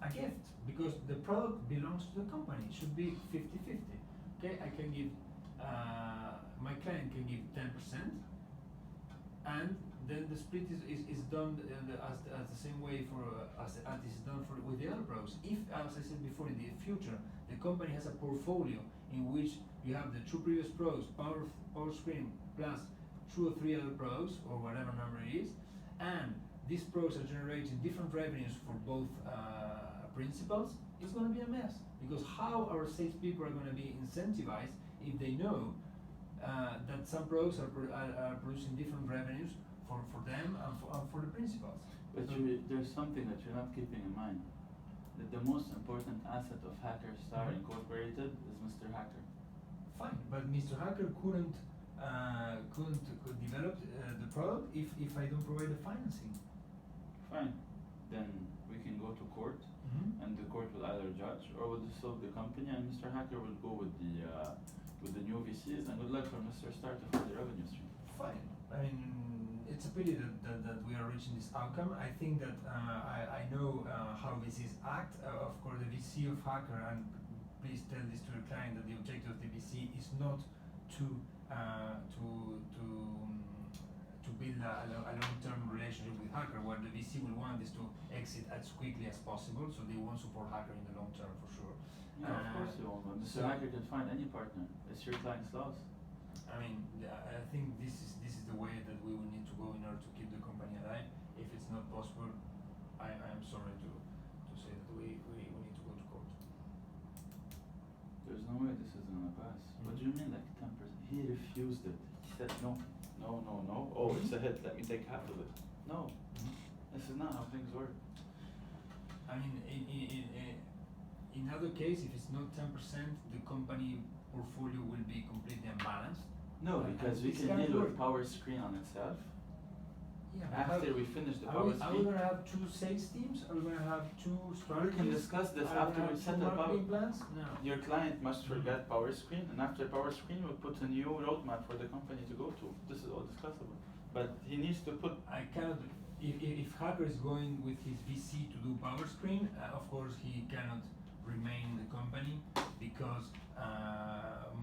Speaker 2: a gift, because the product belongs to the company. It should be 50-50. Okay, I can give my client can give 10%, and then the split is done as the same way as is done with the other products. If, as I said before, in the future the company has a portfolio in which you have the 2 previous products, Powerscreen plus 2 or 3 other products or whatever number it is, and these products are generating different revenues for both principals, it's going to be a mess. Because how our salespeople are going to be incentivized if they know that some products are producing different revenues for them and for the principals?
Speaker 1: But there's something that you're not keeping in mind. That the most important asset of Hacker Star Incorporated is Mr. Hacker.
Speaker 2: Fine, but Mr. Hacker couldn't develop the product if I don't provide the financing.
Speaker 1: Fine, then we can go to court, and the court will either judge or will dissolve the company, and Mr. Hacker will go with the new VCs, and good luck for Mr. Star to find the revenue stream.
Speaker 2: Fine. I mean, it's a pity that we are reaching this outcome. I think that I know how VCs act. Of course, the VC of Hacker and please tell this to your client that the objective of the VC is not to build a long-term relationship with Hacker. What the VC will want is to exit as quickly as possible, so they won't support Hacker in the long term for sure.
Speaker 1: Yeah, of course you won't. But Mr. Hacker can find any partner. It's your client's loss.
Speaker 2: I mean, I think this is the way that we will need to go in order to keep the company alive. If it's not possible, I am sorry to say that we need to go to court.
Speaker 1: There's no way this is gonna pass. What do you mean, like 10%? He refused it. He said no. Oh, it's a hit. Let me take half of it. No, this is not how things work.
Speaker 2: I mean, in other case, if it's not 10%, the company portfolio will be completely unbalanced.
Speaker 1: No, because we can deal with Powerscreen on itself.
Speaker 2: Yeah,
Speaker 1: After we finish the Powerscreen.
Speaker 2: Are we gonna have two sales teams? Are we gonna have two strategies?
Speaker 1: We can discuss this after we set up
Speaker 2: marketing plans. No.
Speaker 1: Your client must forget Powerscreen, and after Powerscreen, we'll put a new roadmap for the company to go to. This is all discussable. But he needs to put.
Speaker 2: I cannot. If Hacker is going with his VC to do Powerscreen, of course he cannot remain in the company because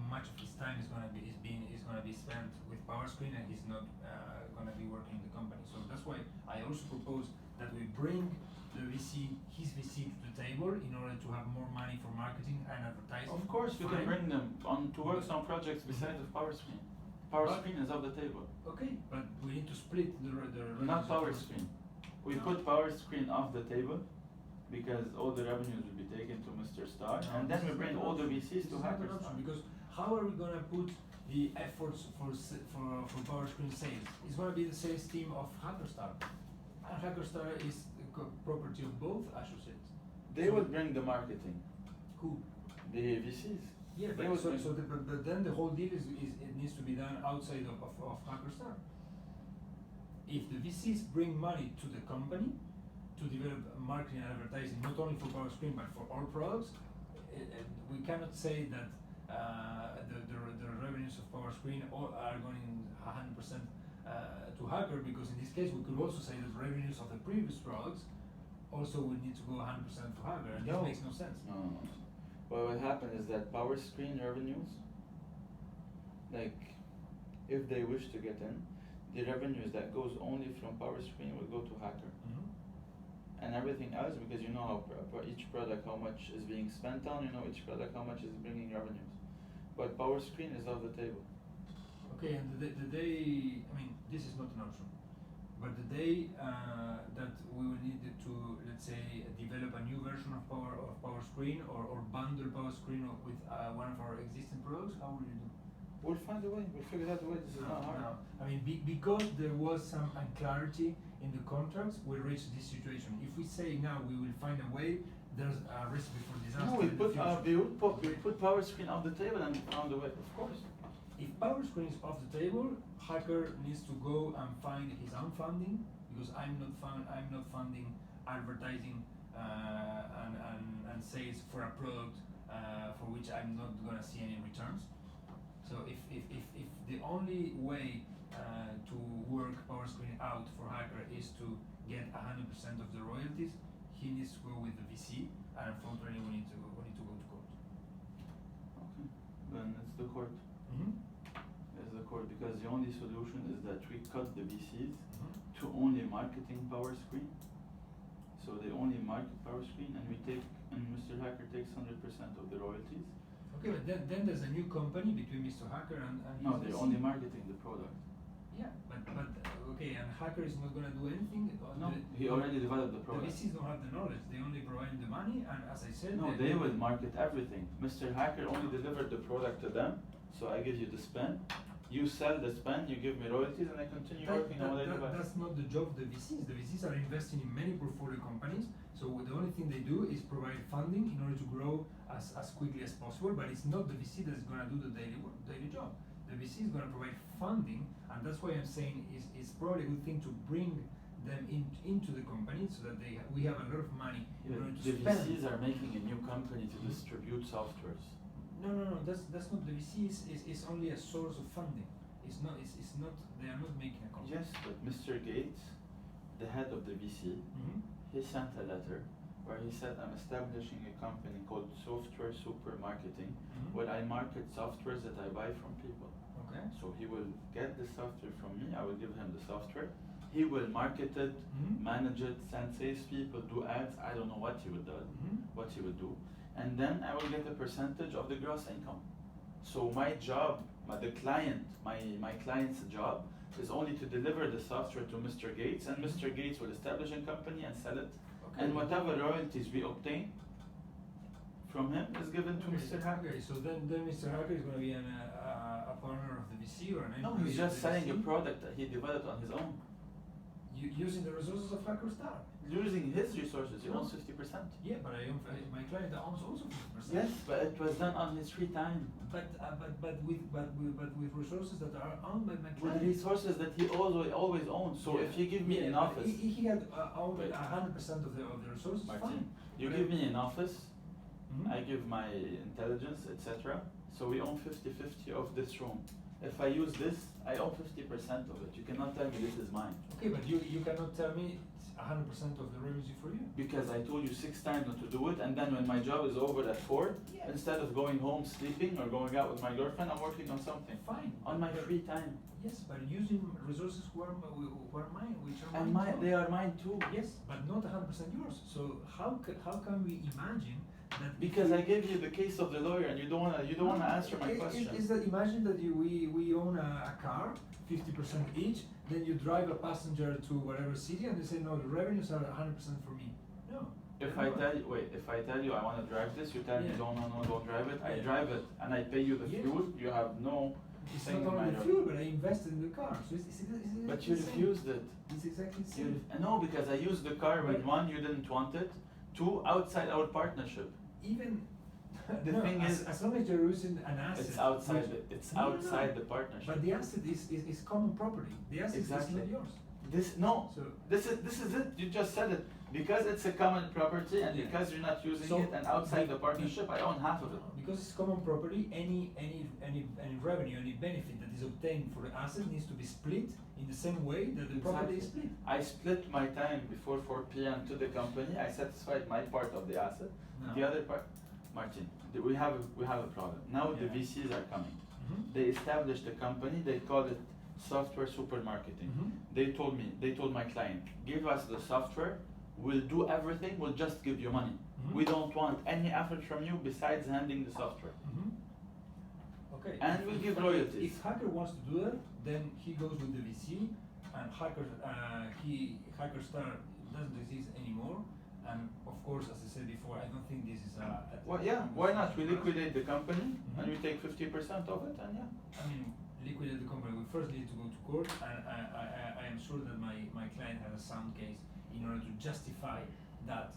Speaker 2: much of his time is gonna be spent with Powerscreen, and he's not gonna be working in the company. So that's why I also propose that we bring the VC, his VC, to the table in order to have more money for marketing and advertising.
Speaker 1: Of course, we can bring them on to work on projects besides of Powerscreen. Powerscreen is off the table.
Speaker 2: Okay, but we need to split the
Speaker 1: Not Powerscreen. We put Powerscreen off the table because all the revenues will be taken to Mr. Star, and then we bring all the VCs to Hacker Star.
Speaker 2: Because how are we gonna put the efforts for Powerscreen sales? It's gonna be the sales team of Hacker Star, and Hacker Star is the property of both associates.
Speaker 1: They would bring the marketing.
Speaker 2: Who?
Speaker 1: The VCs.
Speaker 2: Yeah, but but then the whole deal is it needs to be done outside of Hacker Star. If the VCs bring money to the company to develop marketing and advertising, not only for Powerscreen but for all products, we cannot say that the revenues of Powerscreen are going 100% to Hacker, because in this case we could also say that revenues of the previous products also will need to go 100% to Hacker, and this makes no sense.
Speaker 1: No. What will happen is that Powerscreen revenues, like if they wish to get in, the revenues that goes only from Powerscreen will go to Hacker. And everything else, because you know how each product how much is being spent on, you know each product how much is bringing revenues. But Powerscreen is off the table.
Speaker 2: Okay, and the day, I mean, this is not an option, but the day that we will need to, let's say, develop a new version of Powerscreen or bundle Powerscreen with one of our existing products, how will you do?
Speaker 1: We'll find a way. We'll figure out a way. This is not hard.
Speaker 2: No. I mean, because there was some unclarity in the contracts, we reached this situation. If we say now we will find a way, there's a recipe for disaster.
Speaker 1: No, we put Powerscreen off the table and found a way. Of course.
Speaker 2: If Powerscreen is off the table, Hacker needs to go and find his own funding, because I'm not funding advertising and sales for a product for which I'm not gonna see any returns. So if the only way to work Powerscreen out for Hacker is to get 100% of the royalties, he needs to go with the VC, and unfortunately we need to go to court.
Speaker 1: Okay, then it's the court. It's the court, because the only solution is that we cut the VCs to only marketing Powerscreen. So they only market Powerscreen, and Mr. Hacker takes 100% of the royalties.
Speaker 2: Okay, but then there's a new company between Mr. Hacker and
Speaker 1: no, they're only marketing the product.
Speaker 2: Yeah, but okay, and Hacker is not gonna do anything.
Speaker 1: No, he already developed the product.
Speaker 2: The VCs don't have the knowledge; they only provide the money, and as I said,
Speaker 1: no, they will market everything. Mr. Hacker only delivered the product to them, so I give you the spend. You sell the spend, you give me royalties, and I continue working on what I do best.
Speaker 2: That's not the job of the VCs. The VCs are investing in many portfolio companies, so the only thing they do is provide funding in order to grow as quickly as possible, but it's not the VC that is going to do the daily job. The VC is going to provide funding, and that's why I'm saying it's probably a good thing to bring them into the company so that we have a lot of money in order to spend.
Speaker 1: The VCs are making a new company to distribute softwares.
Speaker 2: No, that's not the VC. Is only a source of funding. It's not. They are not making a company.
Speaker 1: Yes, but Mr. Gates, the head of the VC, he sent a letter where he said, I'm establishing a company called Software Supermarketing, where I market softwares that I buy from people.
Speaker 2: Okay.
Speaker 1: So he will get the software from me, I will give him the software, he will market it, manage it, send salespeople, do ads, I don't know what he would do, and then I will get a percentage of the gross income. So my job, the client's job is only to deliver the software to Mr. Gates, and Mr. Gates will establish a company and sell it, and whatever royalties we obtain from him is given to Mr. Hacker.
Speaker 2: Okay, so then Mr. Hacker is going to be a partner of the VC or an
Speaker 1: No,
Speaker 2: employee
Speaker 1: he's
Speaker 2: of
Speaker 1: just
Speaker 2: the
Speaker 1: selling a
Speaker 2: VC?
Speaker 1: product that he developed on his own.
Speaker 2: Using the resources of HackerStar.
Speaker 1: Using his resources, he
Speaker 2: No.
Speaker 1: owns 50%.
Speaker 2: Yeah, but my client owns also 50%.
Speaker 1: Yes, but it was done on his free time.
Speaker 2: But with resources that are owned by my
Speaker 1: With
Speaker 2: client.
Speaker 1: resources that he always owns. So if you give me an
Speaker 2: but
Speaker 1: office,
Speaker 2: he had owned
Speaker 1: Wait.
Speaker 2: 100% of the resources.
Speaker 1: Martin,
Speaker 2: Fine.
Speaker 1: you
Speaker 2: But
Speaker 1: give me an office,
Speaker 2: Mhm.
Speaker 1: I give my intelligence, etc. So we own 50-50 of this room. If I use this, I own 50% of it. You cannot tell me this is mine.
Speaker 2: Okay, but you cannot tell me it's 100% of the revenue for you.
Speaker 1: Because I told you 6 times not to do it, and then when my job is over at 4,
Speaker 2: Yeah.
Speaker 1: instead of going home sleeping or going out with my girlfriend, I'm working on something.
Speaker 2: Fine.
Speaker 1: On my
Speaker 2: But-
Speaker 1: free time.
Speaker 2: Yes, but using resources who are mine, which are
Speaker 1: And
Speaker 2: mine.
Speaker 1: they are mine too.
Speaker 2: Yes, but not 100% yours. So how can we imagine that?
Speaker 1: Because I gave you the case of the lawyer, and you don't wanna answer my question.
Speaker 2: Is that imagine that we own a car, 50% each, then you drive a passenger to whatever city, and they say no, the revenues are 100% for me. No.
Speaker 1: If
Speaker 2: they're
Speaker 1: I
Speaker 2: not.
Speaker 1: tell you I wanna drive this, you tell me
Speaker 2: Yeah.
Speaker 1: no, don't drive it. I
Speaker 2: Yeah.
Speaker 1: drive it, and I pay you the
Speaker 2: Yeah.
Speaker 1: fuel. You have no
Speaker 2: It's
Speaker 1: thing
Speaker 2: not
Speaker 1: in
Speaker 2: only
Speaker 1: my
Speaker 2: the fuel, but I invested in the car. So it's
Speaker 1: But you
Speaker 2: the same.
Speaker 1: refused it.
Speaker 2: It's exactly the same.
Speaker 1: No, because I used the car when
Speaker 2: But-
Speaker 1: 1, you didn't want it. 2, outside our partnership.
Speaker 2: Even
Speaker 1: The
Speaker 2: no,
Speaker 1: thing is,
Speaker 2: as long as you're using an asset.
Speaker 1: It's outside.
Speaker 2: which-
Speaker 1: The, outside the partnership.
Speaker 2: But the asset is common property. The asset
Speaker 1: Exactly.
Speaker 2: is not yours.
Speaker 1: So
Speaker 2: So
Speaker 1: this is it. You just said it. Because it's a common property, and
Speaker 2: Yeah.
Speaker 1: because you're not using
Speaker 2: So
Speaker 1: it, and outside
Speaker 2: the-
Speaker 1: the partnership, I own half of it.
Speaker 2: because it's common property, any revenue, any benefit that is obtained for the asset needs to be split in the same way that the property is split.
Speaker 1: I split my time before 4 p.m. to the company. I satisfied my part of the asset.
Speaker 2: No.
Speaker 1: The other part, Martin, we have a problem. Now the
Speaker 2: Yeah.
Speaker 1: VCs are coming.
Speaker 2: Mhm.
Speaker 1: They established a company. They call it Software Supermarketing.
Speaker 2: Mhm.
Speaker 1: They told my client, give us the software. We'll do everything. We'll just give you money.
Speaker 2: Mhm.
Speaker 1: We don't want any effort from you besides handing the software.
Speaker 2: Mhm. Okay.
Speaker 1: And we'll give royalties.
Speaker 2: If Hacker wants to do that, then he goes with the VC, and HackerStar doesn't exist anymore. And of course, as I said before, I don't think this is a.
Speaker 1: Well, yeah. Why not? We liquidate the company
Speaker 2: Mhm.
Speaker 1: and we take 50% of it, and yeah.
Speaker 2: I mean, liquidate the company. We first need to go to court, and I am sure that my client has a sound case in order to justify that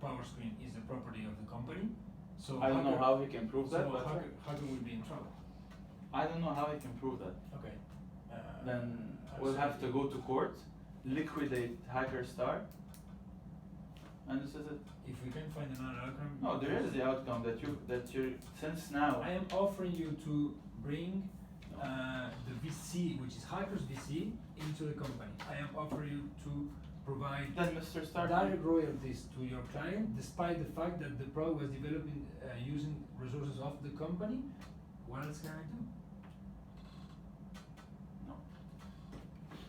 Speaker 2: Powerscreen is the property of the company. So
Speaker 1: I don't know
Speaker 2: Hacker-
Speaker 1: how he can prove that,
Speaker 2: so
Speaker 1: but
Speaker 2: Hacker will be in trouble.
Speaker 1: I don't know how he can prove that.
Speaker 2: Okay.
Speaker 1: Then we'll have to go to court, liquidate HackerStar, and this is it.
Speaker 2: If we can find another outcome.
Speaker 1: No, there is the outcome that you since now.
Speaker 2: I am offering you to bring the VC, which is Hacker's VC, into the company. I am offering you to provide
Speaker 1: Then Mr. Stark.
Speaker 2: direct royalties to your client, despite the fact that the product was developed using resources of the company. What else can I do?
Speaker 1: No.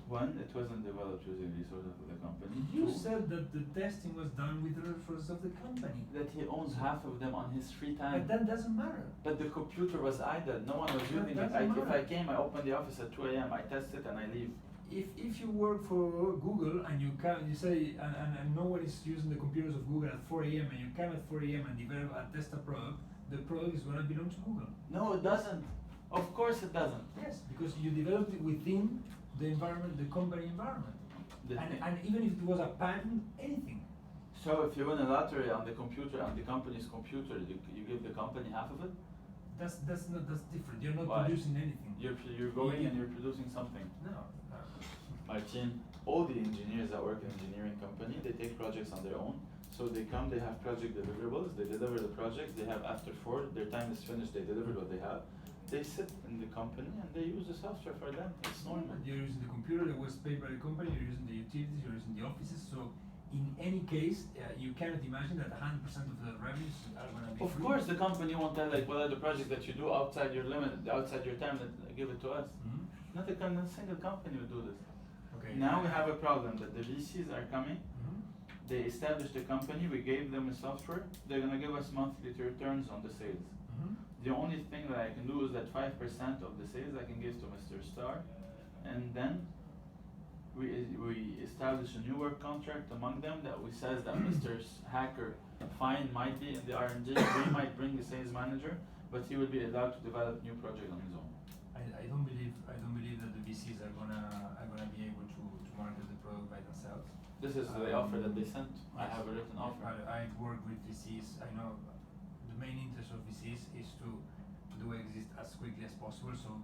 Speaker 1: One, it wasn't developed using resources of the company.
Speaker 2: You
Speaker 1: Two,
Speaker 2: said that the testing was done with the resources of the company.
Speaker 1: that he owns half of them on his free time.
Speaker 2: But that doesn't matter.
Speaker 1: But the computer was idle. No one was
Speaker 2: That
Speaker 1: using it.
Speaker 2: doesn't
Speaker 1: If I
Speaker 2: matter.
Speaker 1: came, I open the office at 2 a.m. I test it and I leave.
Speaker 2: If you work for Google and you say and no one is using the computers of Google at 4 a.m. and you come at 4 a.m. and develop a test a product, the product is gonna belong to Google.
Speaker 1: No, it doesn't. Of course it doesn't.
Speaker 2: Yes, because you developed it within the environment, the company environment.
Speaker 1: The thing-
Speaker 2: And even if it was a patent, anything.
Speaker 1: So if you win a lottery on the computer, on the company's computer, you give the company half of it?
Speaker 2: That's different. You're not
Speaker 1: Why?
Speaker 2: producing anything.
Speaker 1: You're going and you're producing something.
Speaker 2: No.
Speaker 1: Martin, all the engineers that work in engineering company, they take projects on their own. So they come, they have project deliverables, they deliver the projects, they have after 4, their time is finished, they deliver what they have. They sit in the company and they use the software for them. It's normal.
Speaker 2: You're using the computer that was paid by the company, you're using the utilities, you're using the offices, so in any case, you cannot imagine that 100% of the revenues are going to be
Speaker 1: Of
Speaker 2: free.
Speaker 1: course, the company won't tell like, what are the projects that you do outside your limit, outside your time, that give it to us.
Speaker 2: Mhm.
Speaker 1: Not a single company will do this.
Speaker 2: Okay.
Speaker 1: Now we have a problem that the VCs are coming.
Speaker 2: Mhm.
Speaker 1: They established a company. We gave them a software. They're gonna give us monthly returns on the sales.
Speaker 2: Mhm.
Speaker 1: The only thing that I can do is that 5% of the sales I can give to Mr. Star, and then we establish a new work contract among them that we says that Mr. Hacker fine might be in the R&D. We might bring the sales manager, but he will be allowed to develop new project on his own.
Speaker 2: I don't believe that the VCs are gonna be able to market the product by themselves.
Speaker 1: This is the offer that they sent. I have a written offer.
Speaker 2: I've worked with VCs. I know the main interest of VCs is to do exist as quickly as possible. So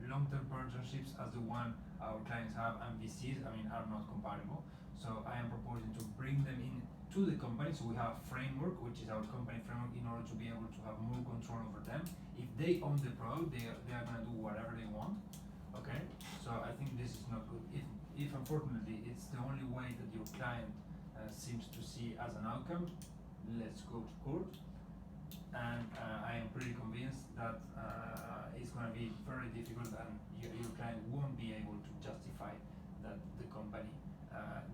Speaker 2: long-term partnerships as the one our clients have and VCs, I mean, are not comparable. So I am proposing to bring them in to the company. So we have a framework, which is our company framework, in order to be able to have more control over them. If they own the product, they are gonna do whatever they want. Okay, so I think this is not good. If unfortunately it's the only way that your client seems to see as an outcome, let's go to court. And I am pretty convinced that it's going to be very difficult, and your client won't be able to justify that the company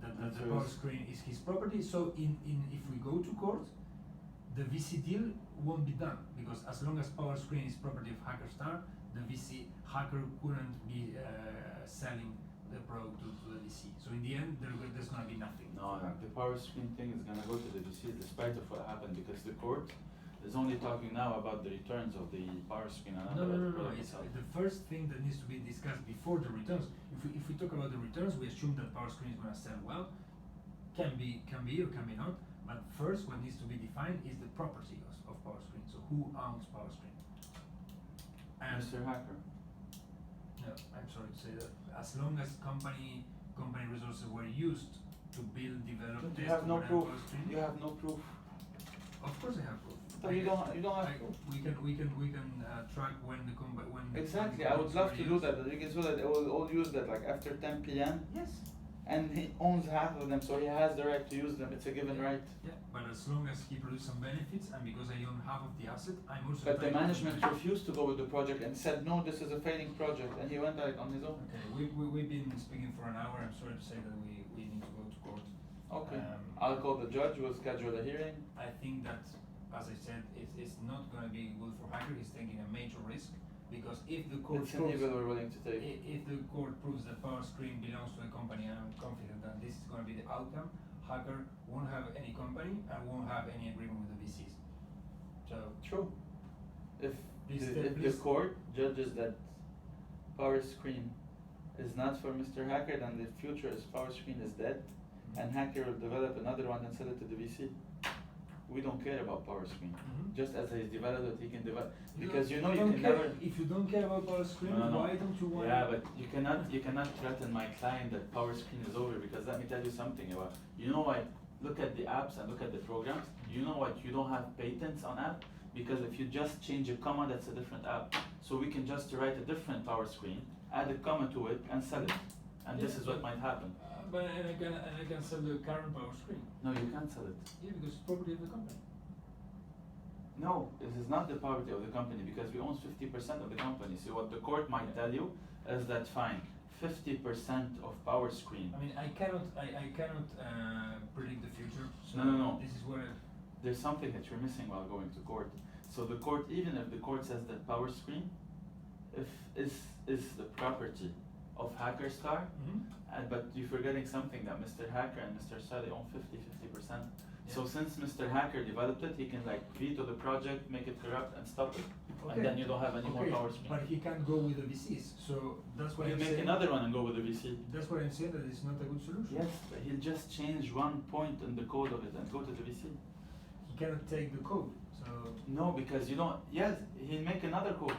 Speaker 2: that the Powerscreen is his property. So if we go to court, the VC deal won't be done, because as long as Powerscreen is property of HackerStar, the VC hacker couldn't be selling the product to the VC. So in the end, there's going to be nothing.
Speaker 1: No, the Powerscreen thing is going to go to the VC despite of what happened, because the court is only talking now about the returns of the Powerscreen.
Speaker 2: No. It's the first thing that needs to be discussed before the returns. If we talk about the returns, we assume that Powerscreen is going to sell well. Can be or can be not. But first, what needs to be defined is the property of Powerscreen. So who owns Powerscreen? And
Speaker 1: Mr. Hacker.
Speaker 2: no, I'm sorry to say that. As long as company resources were used to build, develop,
Speaker 1: But
Speaker 2: test,
Speaker 1: you have no
Speaker 2: whatever
Speaker 1: proof.
Speaker 2: Powerscreen,
Speaker 1: You have no proof.
Speaker 2: of course I have proof.
Speaker 1: But you don't have proof.
Speaker 2: We can track when the when
Speaker 1: Exactly.
Speaker 2: when
Speaker 1: I would love to do
Speaker 2: used.
Speaker 1: that. You can so that they will all use that like after 10 p.m.
Speaker 2: Yes.
Speaker 1: and he owns half of them, so he has the right to use them. It's a given right.
Speaker 2: Yeah, but as long as he produces some benefits, and because I own half of the asset, I'm also.
Speaker 1: But the
Speaker 2: entitled to
Speaker 1: management
Speaker 2: benefit.
Speaker 1: refused to go with the project and said, no, this is a failing project, and he went out on his own.
Speaker 2: Okay, we've been speaking for an hour. I'm sorry to say that we need to go to court.
Speaker 1: Okay. I'll call the judge. We'll schedule a hearing.
Speaker 2: I think that, as I said, it's not going to be good for Hacker. He's taking a major risk, because if the court
Speaker 1: It's an evil we're willing to take.
Speaker 2: if the court proves that Powerscreen belongs to a company, and I'm confident that this is going to be the outcome, Hacker won't have any company and won't have any agreement with the VCs. So
Speaker 1: True. If
Speaker 2: Please
Speaker 1: the court judges that Powerscreen is not for Mr. Hacker, then the future is Powerscreen is dead, and Hacker will develop another one and sell it to the VC. We don't care about Powerscreen. Just as he's developed it, he can develop, because you know you can never.
Speaker 2: If you don't care about Powerscreen,
Speaker 1: No.
Speaker 2: why don't you want?
Speaker 1: Yeah, but you cannot threaten my client that Powerscreen is over, because let me tell you something about, you know why? Look at the apps and look at the programs. You know what? You don't have patents on app, because if you just change a comma, that's a different app. So we can just write a different Powerscreen, add a comma to it, and sell it. And this is what might happen.
Speaker 2: But I can sell the current Powerscreen.
Speaker 1: No, you can't sell it.
Speaker 2: Yeah, because it's property of the company.
Speaker 1: No, this is not the property of the company, because we own 50% of the company. So what the court might tell you is that fine, 50% of Powerscreen.
Speaker 2: I mean, I cannot predict the future. So
Speaker 1: No.
Speaker 2: This is where.
Speaker 1: There's something that you're missing while going to court. So the court, even if the court says that Powerscreen is the property of HackerStar, but you're forgetting something, that Mr. Hacker and Mr. Star, they own 50%. So since Mr. Hacker developed it, he can like veto the project, make it corrupt, and stop it.
Speaker 2: Okay.
Speaker 1: And then you don't have any more Powerscreen.
Speaker 2: But he can't go with the VCs, so that's why
Speaker 1: He'll
Speaker 2: I'm
Speaker 1: make
Speaker 2: saying.
Speaker 1: another one and go with the VC.
Speaker 2: That's why I'm saying that it's not a good solution.
Speaker 1: Yes, but he'll just change one point in the code of it and go to the VC.
Speaker 2: He cannot take the code, so.
Speaker 1: No, because you don't. Yes, he'll make another code.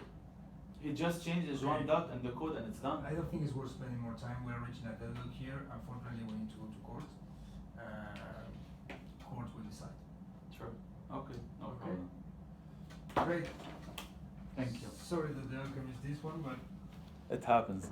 Speaker 1: He just changes one dot in the code and it's done.
Speaker 2: I don't think it's worth spending more time. We're reaching a deadlock here. Unfortunately, we need to go to court. Court will decide.
Speaker 1: Sure. Okay, no
Speaker 2: Okay.
Speaker 1: problem.
Speaker 2: Great.
Speaker 1: Thank you.
Speaker 2: Sorry that the outcome is this one, but
Speaker 1: It happens.